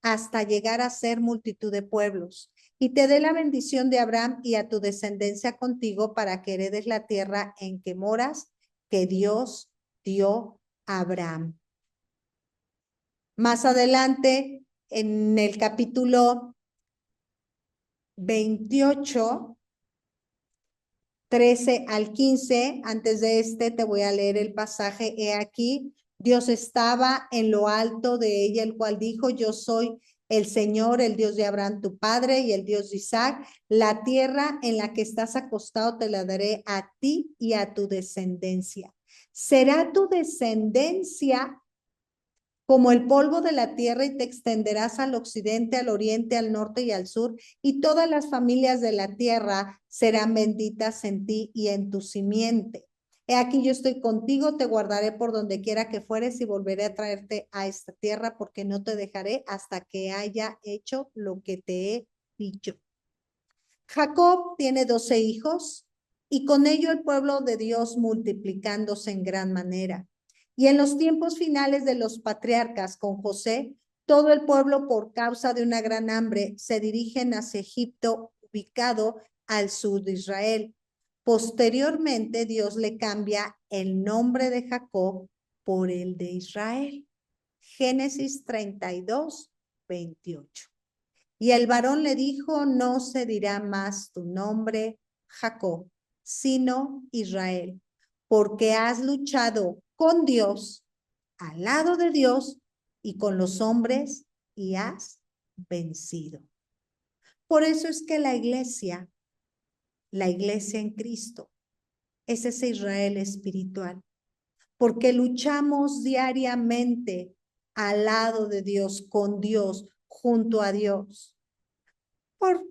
hasta llegar a ser multitud de pueblos, y te dé la bendición de Abraham y a tu descendencia contigo para que heredes la tierra en que moras, que Dios dio a Abraham. Más adelante, en el capítulo 28, 13 al 15, antes de este te voy a leer el pasaje. He aquí, Dios estaba en lo alto de ella, el cual dijo: yo soy el Señor, el Dios de Abraham tu padre y el Dios de Isaac. La tierra en la que estás acostado te la daré a ti y a tu descendencia. Será tu descendencia como el polvo de la tierra, y te extenderás al occidente, al oriente, al norte y al sur, y todas las familias de la tierra serán benditas en ti y en tu simiente. He aquí yo estoy contigo, te guardaré por donde quiera que fueres y volveré a traerte a esta tierra, porque no te dejaré hasta que haya hecho lo que te he dicho. Jacob tiene 12 hijos y con ello el pueblo de Dios multiplicándose en gran manera. Y en los tiempos finales de los patriarcas con José, todo el pueblo, por causa de una gran hambre, se dirigen hacia Egipto, ubicado al sur de Israel. Posteriormente, Dios le cambia el nombre de Jacob por el de Israel. Génesis 32, 28. Y el varón le dijo: no se dirá más tu nombre Jacob, sino Israel, porque has luchado con Dios, al lado de Dios y con los hombres, y has vencido. Por eso es que la iglesia en Cristo, es ese Israel espiritual, porque luchamos diariamente al lado de Dios, con Dios, junto a Dios, por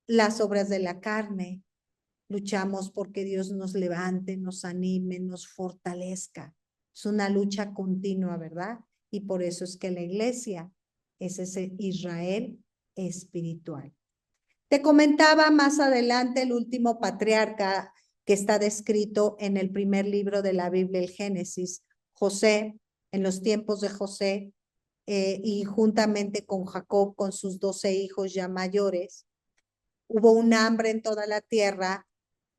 las obras de la carne. Luchamos porque Dios nos levante, nos anime, nos fortalezca. Es una lucha continua, ¿verdad? Y por eso es que la iglesia es ese Israel espiritual. Te comentaba más adelante el último patriarca que está descrito en el primer libro de la Biblia, el Génesis, José. En los tiempos de José, y juntamente con Jacob, con sus 12 hijos ya mayores. Hubo un hambre en toda la tierra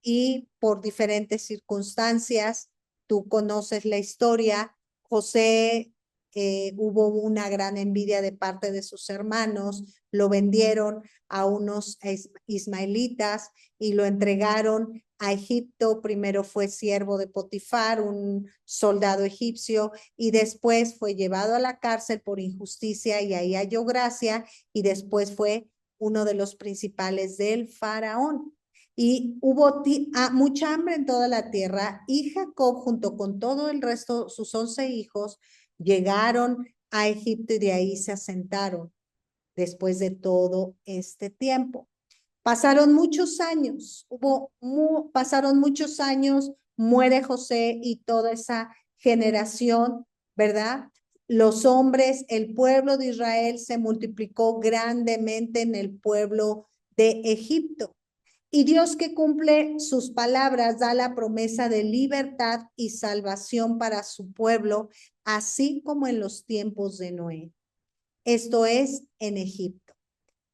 y por diferentes circunstancias, tú conoces la historia, José hubo una gran envidia de parte de sus hermanos, lo vendieron a unos ismaelitas y lo entregaron a Egipto. Primero fue siervo de Potifar, un soldado egipcio, y después fue llevado a la cárcel por injusticia y ahí halló gracia, y después fue uno de los principales del faraón. Y hubo mucha hambre en toda la tierra, y Jacob, junto con todo el resto, sus 11 hijos, llegaron a Egipto y de ahí se asentaron después de todo este tiempo. Pasaron muchos años, pasaron muchos años, muere José y toda esa generación, ¿verdad? Los hombres, el pueblo de Israel se multiplicó grandemente en el pueblo de Egipto. Y Dios, que cumple sus palabras, da la promesa de libertad y salvación para su pueblo, así como en los tiempos de Noé. Esto es en Egipto.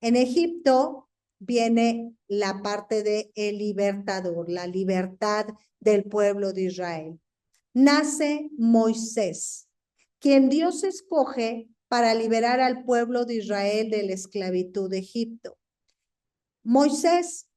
En Egipto viene la parte de el libertador, la libertad del pueblo de Israel. Nace Moisés, quien Dios escoge para liberar al pueblo de Israel de la esclavitud de Egipto. Moisés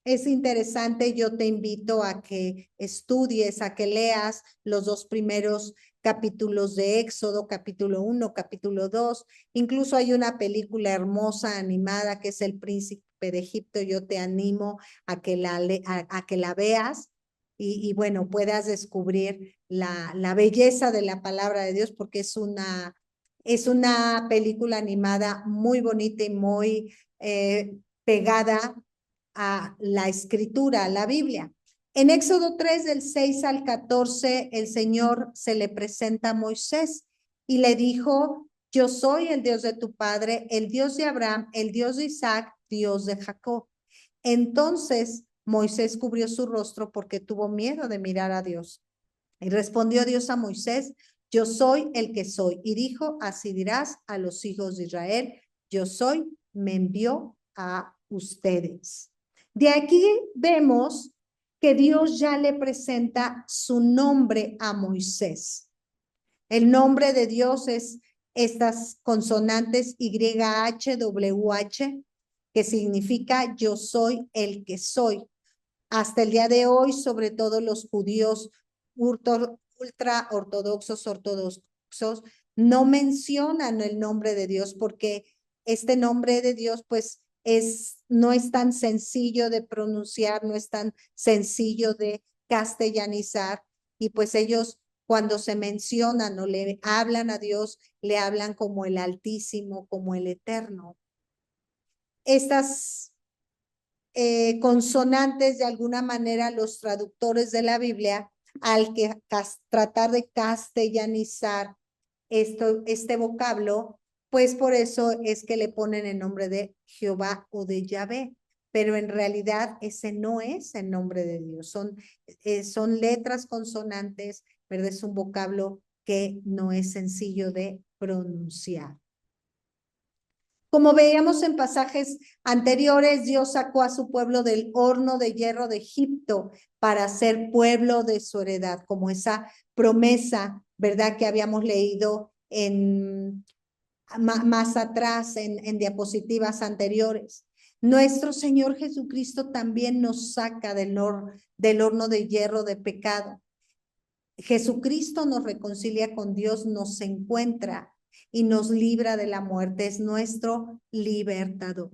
es interesante, yo te invito a que estudies, a que leas los 2 primeros capítulos de Éxodo, capítulo 1, capítulo 2. Incluso hay una película hermosa animada que es El Príncipe de Egipto. Yo te animo a que la veas y bueno, puedas descubrir la belleza de la palabra de Dios, porque es una película animada muy bonita y muy pegada a la escritura, a la Biblia. En Éxodo 3, del 6 al 14, el Señor se le presenta a Moisés y le dijo: yo soy el Dios de tu padre, el Dios de Abraham, el Dios de Isaac, Dios de Jacob. Entonces Moisés cubrió su rostro porque tuvo miedo de mirar a Dios. Y respondió Dios a Moisés: yo soy el que soy. Y dijo: así dirás a los hijos de Israel: yo soy, me envió a ustedes. De aquí vemos que Dios ya le presenta su nombre a Moisés. El nombre de Dios es estas consonantes YHWH, que significa yo soy el que soy. Hasta el día de hoy, sobre todo los judíos ultra ortodoxos, no mencionan el nombre de Dios, porque este nombre de Dios pues no es tan sencillo de pronunciar, no es tan sencillo de castellanizar, y pues ellos, cuando se mencionan o le hablan a Dios, le hablan como el Altísimo, como el Eterno. Estas consonantes, de alguna manera, los traductores de la Biblia, al que tratar de castellanizar este vocablo, pues por eso es que le ponen el nombre de Jehová o de Yahvé, pero en realidad ese no es el nombre de Dios, son letras consonantes, ¿verdad? Es un vocablo que no es sencillo de pronunciar. Como veíamos en pasajes anteriores, Dios sacó a su pueblo del horno de hierro de Egipto para ser pueblo de su heredad, como esa promesa, ¿verdad?, que habíamos leído más atrás en diapositivas anteriores. Nuestro Señor Jesucristo también nos saca del horno de hierro de pecado. Jesucristo nos reconcilia con Dios, nos encuentra y nos libra de la muerte, es nuestro libertador.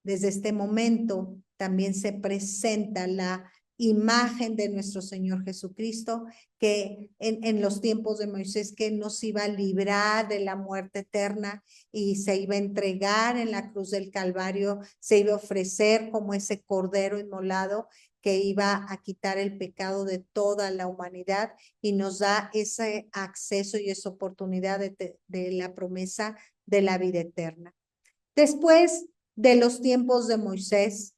Desde este momento también se presenta la imagen de nuestro Señor Jesucristo, que en los tiempos de Moisés, que nos iba a librar de la muerte eterna y se iba a entregar en la cruz del Calvario, se iba a ofrecer como ese cordero inmolado que iba a quitar el pecado de toda la humanidad, y nos da ese acceso y esa oportunidad de la promesa de la vida eterna. Después de los tiempos de Moisés,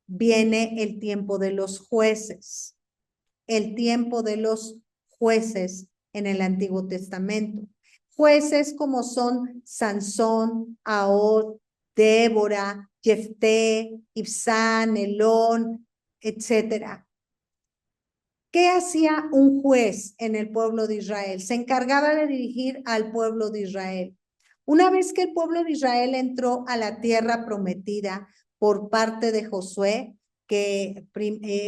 viene el tiempo de los jueces, el tiempo de los jueces en el Antiguo Testamento. Jueces como son Sansón, Ahod, Débora, Jefté, Ibsán, Elón, etcétera. ¿Qué hacía un juez en el pueblo de Israel? Se encargaba de dirigir al pueblo de Israel. Una vez que el pueblo de Israel entró a la tierra prometida por parte de Josué, que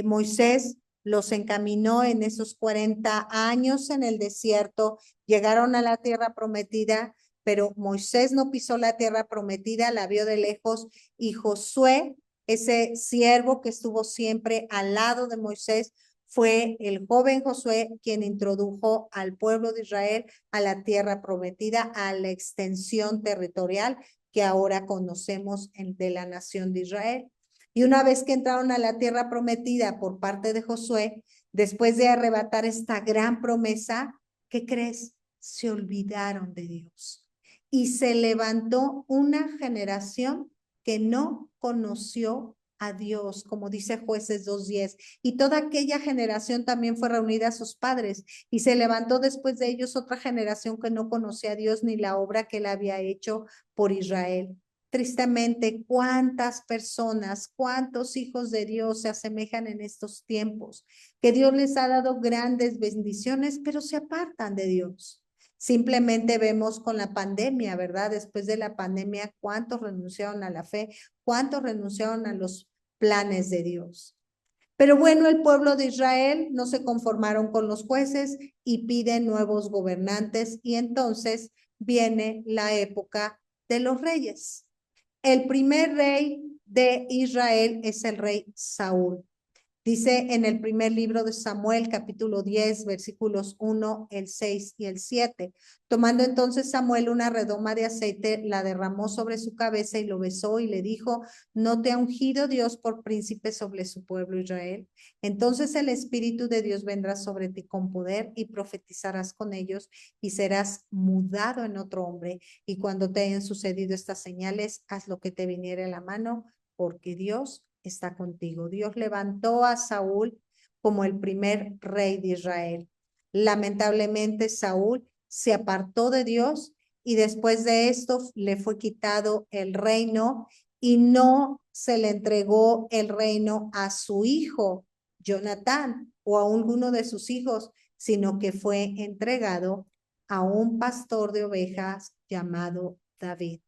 Moisés los encaminó en esos 40 años en el desierto, llegaron a la tierra prometida, pero Moisés no pisó la tierra prometida, la vio de lejos, y Josué, ese siervo que estuvo siempre al lado de Moisés, fue el joven Josué quien introdujo al pueblo de Israel a la tierra prometida, a la extensión territorial que ahora conocemos de la nación de Israel. Y una vez que entraron a la tierra prometida por parte de Josué, después de arrebatar esta gran promesa, ¿qué crees? Se olvidaron de Dios. Y se levantó una generación que no conoció a Dios, como dice Jueces 2:10, y toda aquella generación también fue reunida a sus padres, y se levantó después de ellos otra generación que no conocía a Dios ni la obra que él había hecho por Israel. Tristemente, cuántas personas, cuántos hijos de Dios se asemejan en estos tiempos, que Dios les ha dado grandes bendiciones, pero se apartan de Dios. Simplemente vemos con la pandemia, ¿verdad? Después de la pandemia, cuántos renunciaron a la fe, cuántos renunciaron a los planes de Dios. Pero bueno, el pueblo de Israel no se conformaron con los jueces y piden nuevos gobernantes, y entonces viene la época de los reyes. El primer rey de Israel es el rey Saúl. Dice en el primer libro de Samuel, capítulo 10, versículos 1, el 6 y el 7. Tomando entonces Samuel una redoma de aceite, la derramó sobre su cabeza y lo besó y le dijo: ¿no te ha ungido Dios por príncipe sobre su pueblo Israel? Entonces el Espíritu de Dios vendrá sobre ti con poder y profetizarás con ellos y serás mudado en otro hombre. Y cuando te hayan sucedido estas señales, haz lo que te viniere a la mano, porque Dios está contigo. Dios levantó a Saúl como el primer rey de Israel. Lamentablemente, Saúl se apartó de Dios y después de esto le fue quitado el reino y no se le entregó el reino a su hijo Jonatán o a alguno de sus hijos, sino que fue entregado a un pastor de ovejas llamado David,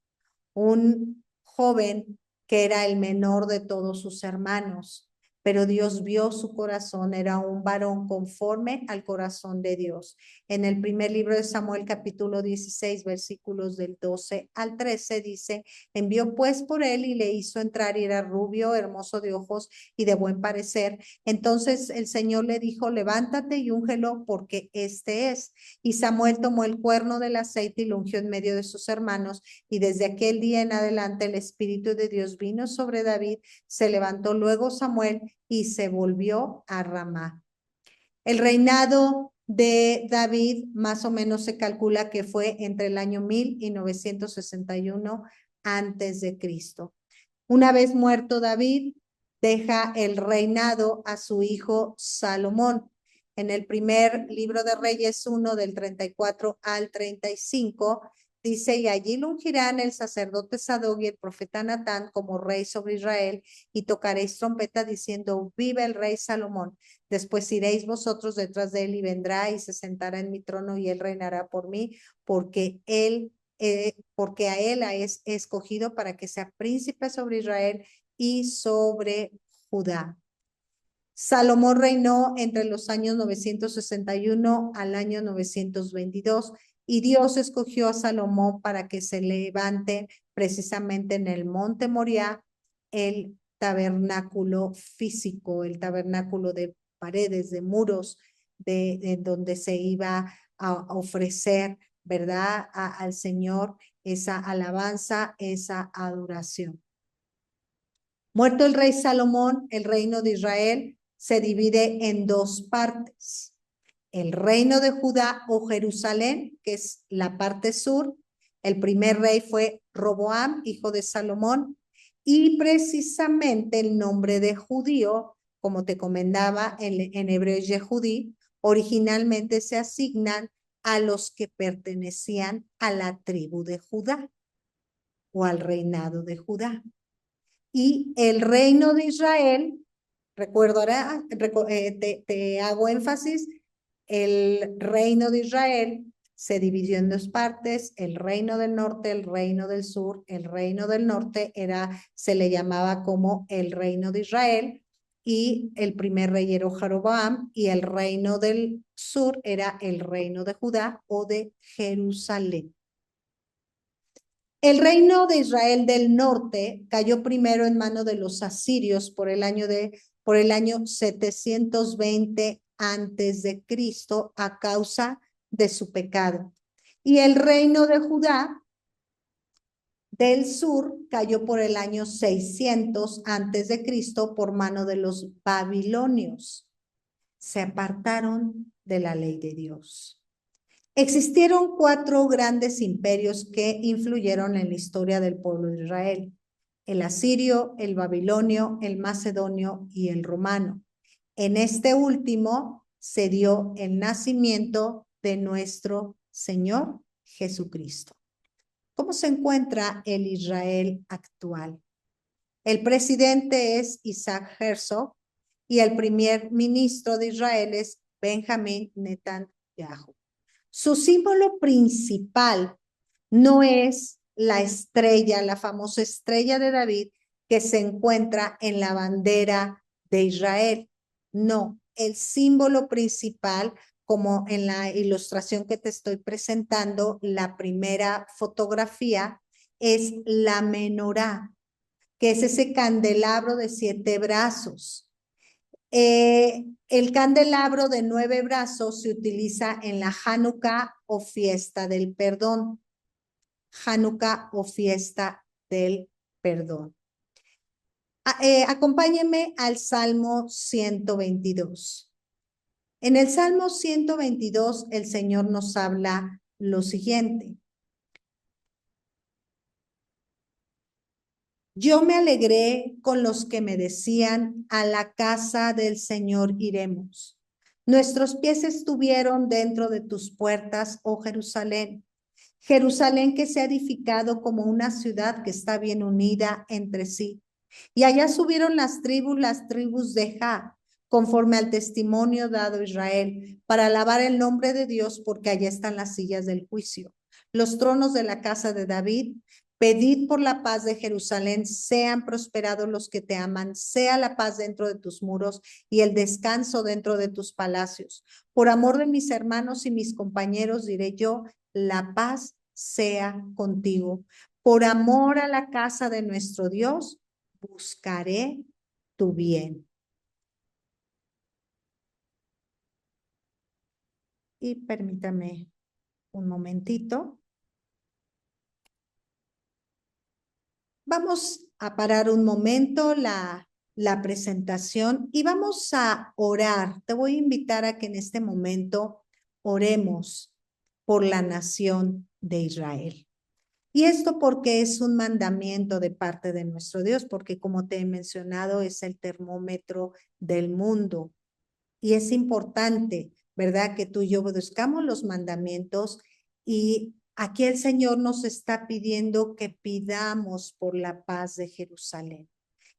un joven que era el menor de todos sus hermanos, pero Dios vio su corazón, era un varón conforme al corazón de Dios. En el primer libro de Samuel, capítulo 16, versículos del 12 al 13, dice: envió pues por él y le hizo entrar, y era rubio, hermoso de ojos y de buen parecer. Entonces el Señor le dijo: levántate y úngelo, porque este es. Y Samuel tomó el cuerno del aceite y lo ungió en medio de sus hermanos, y desde aquel día en adelante el Espíritu de Dios vino sobre David. Se levantó luego Samuel y se volvió a Ramá. El reinado de David más o menos se calcula que fue entre el año 1000 y 961 antes de Cristo. Una vez muerto David, deja el reinado a su hijo Salomón. En el primer libro de Reyes 1, del 34 al 35, dice: y allí lo ungirán el sacerdote Sadoc y el profeta Natán como rey sobre Israel, y tocaréis trompeta diciendo: viva el rey Salomón. Después iréis vosotros detrás de él, y vendrá y se sentará en mi trono, y él reinará por mí, porque a él es escogido para que sea príncipe sobre Israel y sobre Judá. Salomón reinó entre los años 961 al año 922, y Dios escogió a Salomón para que se levante precisamente en el monte Moriah el tabernáculo físico, el tabernáculo de paredes, de muros, de donde se iba a ofrecer, ¿verdad?, al Señor esa alabanza, esa adoración. Muerto el rey Salomón, el reino de Israel se divide en dos partes: el reino de Judá o Jerusalén, que es la parte sur. El primer rey fue Roboam, hijo de Salomón, y precisamente el nombre de judío, como te comentaba en hebreo Yehudí, originalmente se asignan a los que pertenecían a la tribu de Judá o al reinado de Judá. Y el reino de Israel, recuerda, te hago énfasis, el reino de Israel se dividió en dos partes, el reino del norte, el reino del sur. El reino del norte se le llamaba como el reino de Israel, y el primer rey era Jeroboam, y el reino del sur era el reino de Judá o de Jerusalén. El reino de Israel del norte cayó primero en manos de los asirios por el año 720 antes de Cristo a causa de su pecado. Y el reino de Judá del sur cayó por el año 600 antes de Cristo por mano de los babilonios. Se apartaron de la ley de Dios. Existieron 4 grandes imperios que influyeron en la historia del pueblo de Israel: el asirio, el babilonio, el macedonio y el romano. En este último se dio el nacimiento de nuestro Señor Jesucristo. ¿Cómo se encuentra el Israel actual? El presidente es Isaac Herzog y el primer ministro de Israel es Benjamín Netanyahu. Su símbolo principal no es la estrella, la famosa estrella de David que se encuentra en la bandera de Israel. No, el símbolo principal, como en la ilustración que te estoy presentando, la primera fotografía, es la menorá, que es ese candelabro de 7 brazos. El candelabro de 9 brazos se utiliza en la Hanukkah o fiesta del perdón. Hanukkah o fiesta del perdón. Acompáñenme al Salmo 122. En el Salmo 122 el Señor nos habla lo siguiente: yo me alegré con los que me decían, a la casa del Señor iremos. Nuestros pies estuvieron dentro de tus puertas, oh Jerusalén. Jerusalén que se ha edificado como una ciudad que está bien unida entre sí. Y allá subieron las tribus de Jah, conforme al testimonio dado a Israel, para alabar el nombre de Dios, porque allá están las sillas del juicio, los tronos de la casa de David. Pedid por la paz de Jerusalén, sean prosperados los que te aman, sea la paz dentro de tus muros y el descanso dentro de tus palacios. Por amor de mis hermanos y mis compañeros diré yo, la paz sea contigo. Por amor a la casa de nuestro Dios, buscaré tu bien. Y permítame un momentito. Vamos a parar un momento la presentación y vamos a orar. Te voy a invitar a que en este momento oremos por la nación de Israel. Y esto porque es un mandamiento de parte de nuestro Dios, porque como te he mencionado, es el termómetro del mundo. Y es importante, ¿verdad?, que tú y yo obedezcamos los mandamientos. Y aquí el Señor nos está pidiendo que pidamos por la paz de Jerusalén,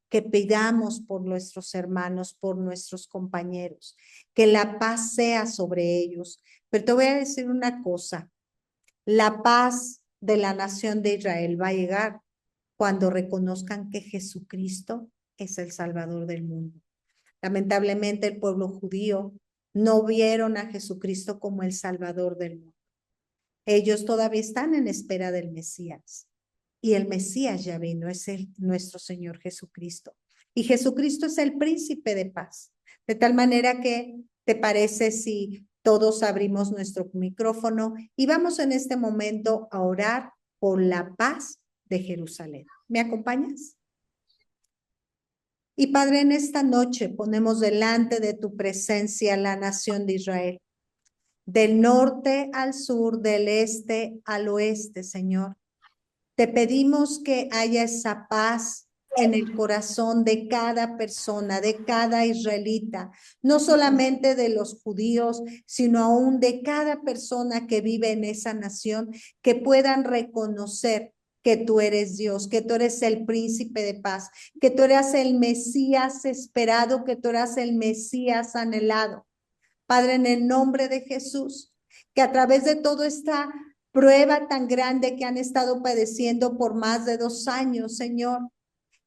que pidamos por nuestros hermanos, por nuestros compañeros, que la paz sea sobre ellos. Pero te voy a decir una cosa: la paz de la nación de Israel va a llegar cuando reconozcan que Jesucristo es el Salvador del mundo. Lamentablemente el pueblo judío no vieron a Jesucristo como el Salvador del mundo. Ellos todavía están en espera del Mesías. Y el Mesías ya vino, es nuestro Señor Jesucristo. Y Jesucristo es el príncipe de paz. De tal manera que, ¿te parece si todos abrimos nuestro micrófono y vamos en este momento a orar por la paz de Jerusalén? ¿Me acompañas? Y Padre, en esta noche ponemos delante de tu presencia la nación de Israel, del norte al sur, del este al oeste, Señor. Te pedimos que haya esa paz en el corazón de cada persona, de cada israelita, no solamente de los judíos, sino aún de cada persona que vive en esa nación, que puedan reconocer que tú eres Dios, que tú eres el príncipe de paz, que tú eres el Mesías esperado, que tú eres el Mesías anhelado. Padre, en el nombre de Jesús, que a través de toda esta prueba tan grande que han estado padeciendo por más de 2 años, Señor,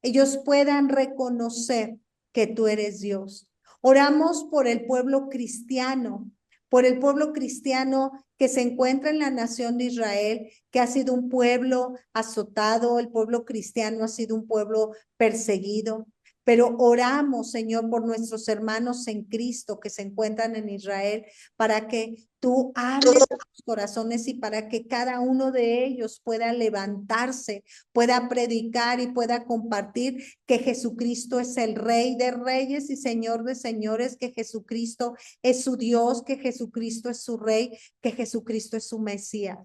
ellos puedan reconocer que tú eres Dios. Oramos por el pueblo cristiano que se encuentra en la nación de Israel, que ha sido un pueblo azotado, el pueblo cristiano ha sido un pueblo perseguido. Pero oramos, Señor, por nuestros hermanos en Cristo que se encuentran en Israel, para que tú hables a sus corazones y para que cada uno de ellos pueda levantarse, pueda predicar y pueda compartir que Jesucristo es el Rey de Reyes y Señor de Señores, que Jesucristo es su Dios, que Jesucristo es su Rey, que Jesucristo es su Mesías.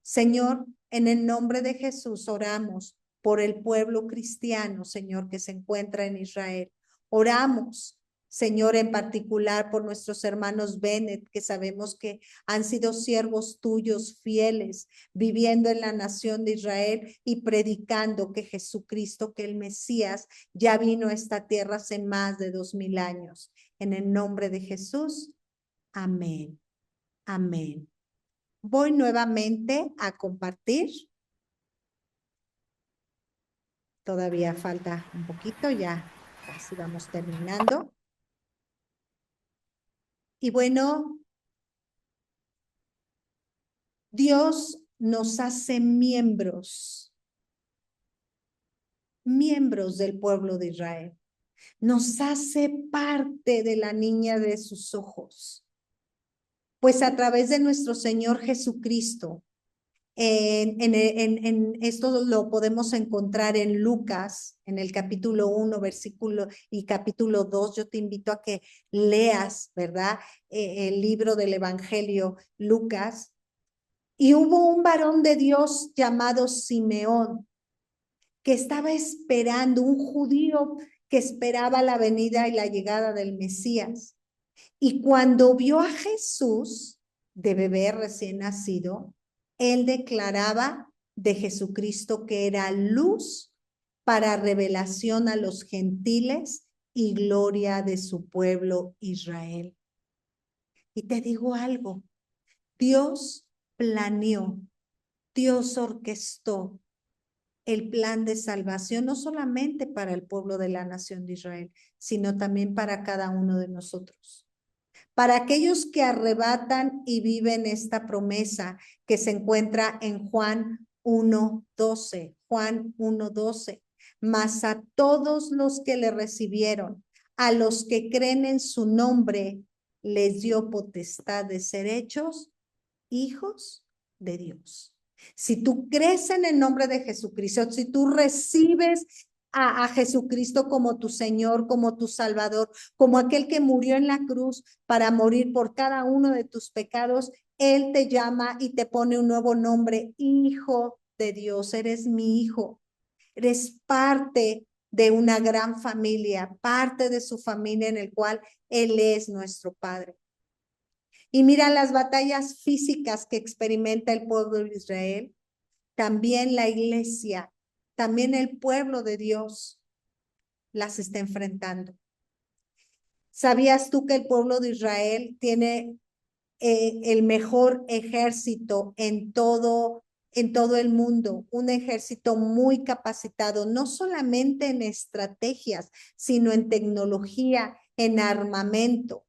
Señor, en el nombre de Jesús oramos por el pueblo cristiano, Señor, que se encuentra en Israel. Oramos, Señor, en particular por nuestros hermanos Bennett, que sabemos que han sido siervos tuyos fieles, viviendo en la nación de Israel y predicando que Jesucristo, que el Mesías, ya vino a esta tierra hace más de 2000 años. En el nombre de Jesús, amén. Amén. Voy nuevamente a compartir. Todavía falta un poquito, ya casi vamos terminando. Y bueno, Dios nos hace miembros del pueblo de Israel. Nos hace parte de la niña de sus ojos. Pues a través de nuestro Señor Jesucristo, esto lo podemos encontrar en Lucas, en el capítulo 1, versículo y capítulo 2. Yo te invito a que leas, ¿verdad? El libro del Evangelio Lucas. Y hubo un varón de Dios llamado Simeón, que estaba esperando, un judío que esperaba la venida y la llegada del Mesías. Y cuando vio a Jesús de bebé recién nacido, él declaraba de Jesucristo que era luz para revelación a los gentiles y gloria de su pueblo Israel. Y te digo algo, Dios planeó, Dios orquestó el plan de salvación, no solamente para el pueblo de la nación de Israel, sino también para cada uno de nosotros. Para aquellos que arrebatan y viven esta promesa que se encuentra en Juan 1:12, Juan 1:12, mas a todos los que le recibieron, a los que creen en su nombre, les dio potestad de ser hechos hijos de Dios. Si tú crees en el nombre de Jesucristo, si tú recibes a Jesucristo como tu Señor, como tu Salvador, como aquel que murió en la cruz para morir por cada uno de tus pecados, Él te llama y te pone un nuevo nombre, hijo de Dios. Eres mi hijo, eres parte de una gran familia, parte de su familia en el cual Él es nuestro Padre. Y mira las batallas físicas que experimenta el pueblo de Israel, también la iglesia, también el pueblo de Dios las está enfrentando. ¿Sabías tú que el pueblo de Israel tiene el mejor ejército en todo el mundo? Un ejército muy capacitado, no solamente en estrategias, sino en tecnología, en armamento.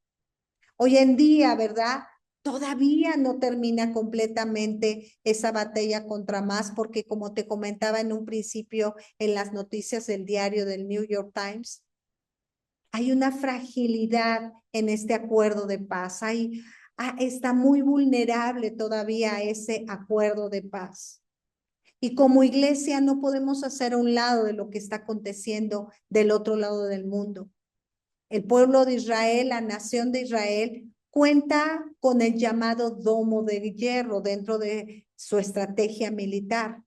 Hoy en día, ¿verdad? Todavía no termina completamente esa batalla contra Hamas, porque como te comentaba en un principio en las noticias del diario del New York Times, hay una fragilidad en este acuerdo de paz. Está muy vulnerable todavía ese acuerdo de paz. Y como iglesia no podemos hacer a un lado de lo que está aconteciendo del otro lado del mundo. El pueblo de Israel, la nación de Israel, cuenta con el llamado domo de hierro dentro de su estrategia militar.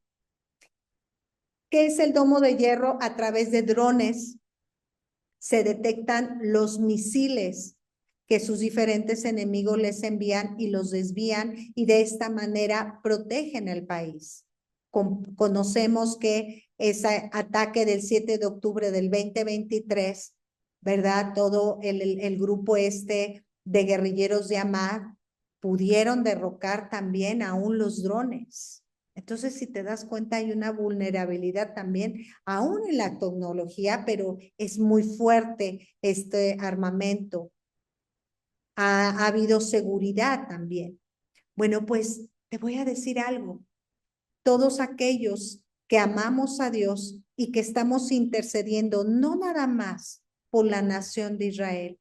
¿Qué es el domo de hierro? A través de drones se detectan los misiles que sus diferentes enemigos les envían y los desvían y de esta manera protegen el país. Conocemos que ese ataque del 7 de octubre del 2023, ¿verdad? Todo el grupo de guerrilleros de Hamás pudieron derrocar también aún los drones. Entonces, si te das cuenta, hay una vulnerabilidad también, aún en la tecnología, pero es muy fuerte este armamento. Ha habido seguridad también. Bueno, pues te voy a decir algo. Todos aquellos que amamos a Dios y que estamos intercediendo no nada más por la nación de Israel,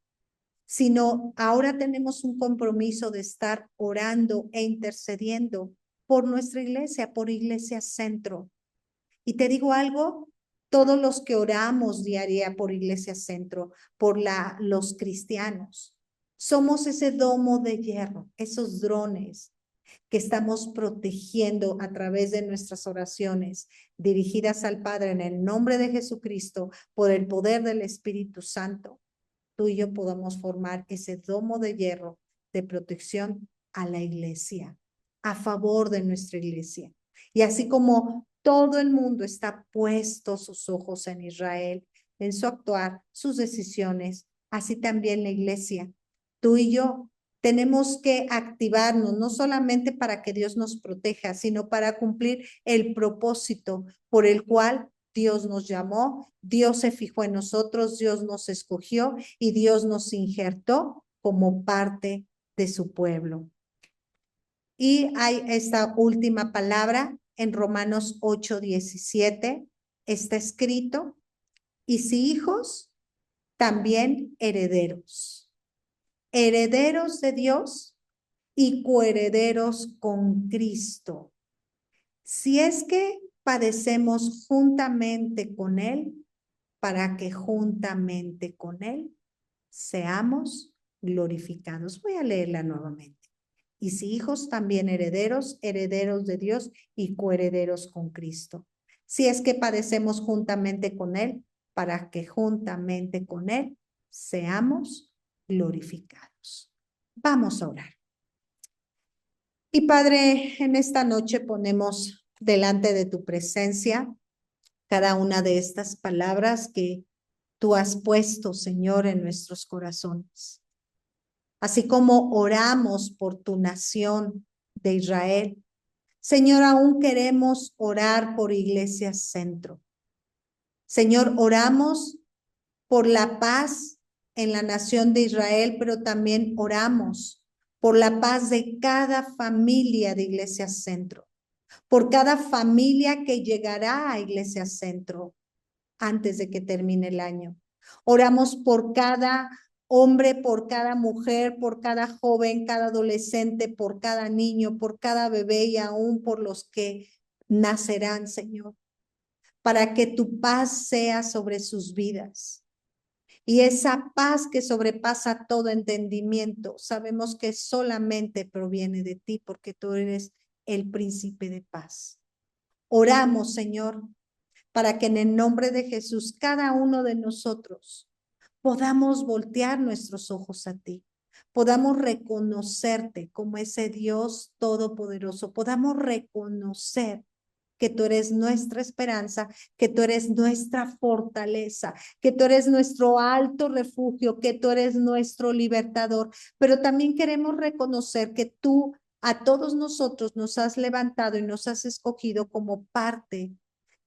sino ahora tenemos un compromiso de estar orando e intercediendo por nuestra iglesia, por Iglesia Centro. Y te digo algo, todos los que oramos diaria por Iglesia Centro, por los cristianos, somos ese domo de hierro, esos drones que estamos protegiendo a través de nuestras oraciones dirigidas al Padre en el nombre de Jesucristo, por el poder del Espíritu Santo. Tú y yo podamos formar ese domo de hierro de protección a la iglesia, a favor de nuestra iglesia. Y así como todo el mundo está puesto sus ojos en Israel, en su actuar, sus decisiones, así también la iglesia. Tú y yo tenemos que activarnos, no solamente para que Dios nos proteja, sino para cumplir el propósito por el cual Dios nos llamó, Dios se fijó en nosotros, Dios nos escogió y Dios nos injertó como parte de su pueblo. Y hay esta última palabra en Romanos 8:17, está escrito, y si hijos, también herederos, herederos de Dios y coherederos con Cristo. Si es que padecemos juntamente con Él, para que juntamente con Él seamos glorificados. Voy a leerla nuevamente. Y si hijos, también herederos, herederos de Dios y coherederos con Cristo. Si es que padecemos juntamente con Él, para que juntamente con Él seamos glorificados. Vamos a orar. Y Padre, en esta noche ponemos delante de tu presencia cada una de estas palabras que tú has puesto, Señor, en nuestros corazones. Así como oramos por tu nación de Israel, Señor, aún queremos orar por Iglesia Centro. Señor, oramos por la paz en la nación de Israel, pero también oramos por la paz de cada familia de Iglesia Centro, por cada familia que llegará a Iglesia Centro antes de que termine el año. Oramos por cada hombre, por cada mujer, por cada joven, cada adolescente, por cada niño, por cada bebé y aún por los que nacerán, Señor, para que tu paz sea sobre sus vidas. Y esa paz que sobrepasa todo entendimiento, sabemos que solamente proviene de ti, porque tú eres el príncipe de paz. Oramos, Señor, para que en el nombre de Jesús cada uno de nosotros podamos voltear nuestros ojos a ti, podamos reconocerte como ese Dios todopoderoso, podamos reconocer que tú eres nuestra esperanza, que tú eres nuestra fortaleza, que tú eres nuestro alto refugio, que tú eres nuestro libertador, pero también queremos reconocer que tú a todos nosotros nos has levantado y nos has escogido como parte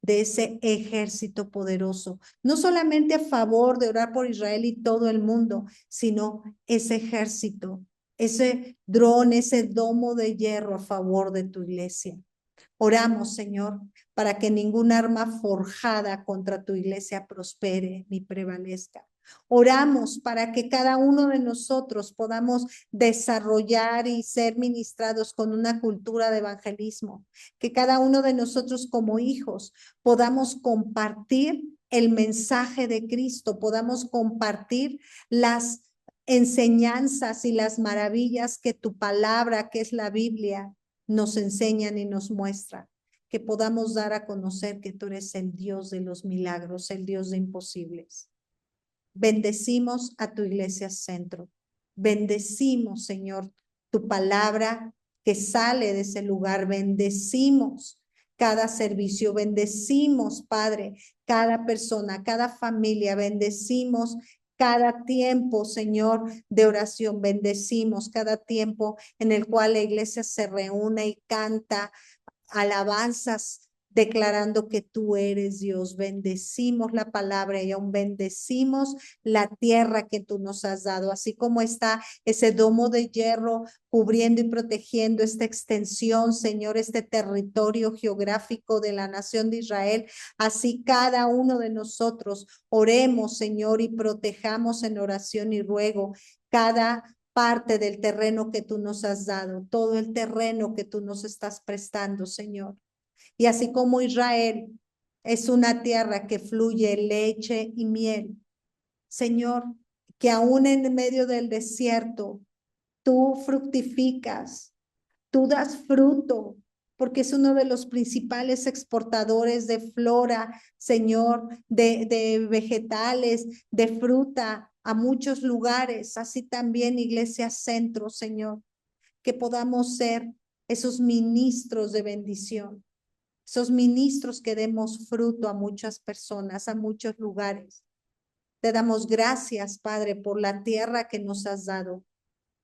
de ese ejército poderoso, no solamente a favor de orar por Israel y todo el mundo, sino ese ejército, ese dron, ese domo de hierro a favor de tu iglesia. Oramos, Señor, para que ningún arma forjada contra tu iglesia prospere ni prevalezca. Oramos para que cada uno de nosotros podamos desarrollar y ser ministrados con una cultura de evangelismo, que cada uno de nosotros como hijos podamos compartir el mensaje de Cristo, podamos compartir las enseñanzas y las maravillas que tu palabra, que es la Biblia, nos enseñan y nos muestran. que podamos dar a conocer que tú eres el Dios de los milagros, el Dios de imposibles. Bendecimos a tu iglesia centro. Bendecimos, Señor, tu palabra que sale de ese lugar. Bendecimos cada servicio. Bendecimos, Padre, cada persona, cada familia. Bendecimos cada tiempo, Señor, de oración. Bendecimos cada tiempo en el cual la iglesia se reúne y canta alabanzas declarando que tú eres Dios. Bendecimos la palabra y aún bendecimos la tierra que tú nos has dado, así como está ese domo de hierro cubriendo y protegiendo esta extensión, Señor, este territorio geográfico de la nación de Israel. Así cada uno de nosotros oremos, Señor, y protejamos en oración y ruego cada parte del terreno que tú nos has dado, todo el terreno que tú nos estás prestando, Señor. Y así como Israel es una tierra que fluye leche y miel, Señor, que aún en medio del desierto tú fructificas, tú das fruto, porque es uno de los principales exportadores de flora, Señor, de vegetales, de fruta a muchos lugares, así también Iglesia Centro, Señor, que podamos ser esos ministros de bendición, esos ministros que demos fruto a muchas personas, a muchos lugares. Te damos gracias, Padre, por la tierra que nos has dado,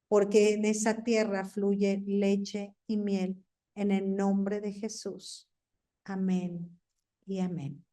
porque en esa tierra fluye leche y miel. En el nombre de Jesús. Amén y amén.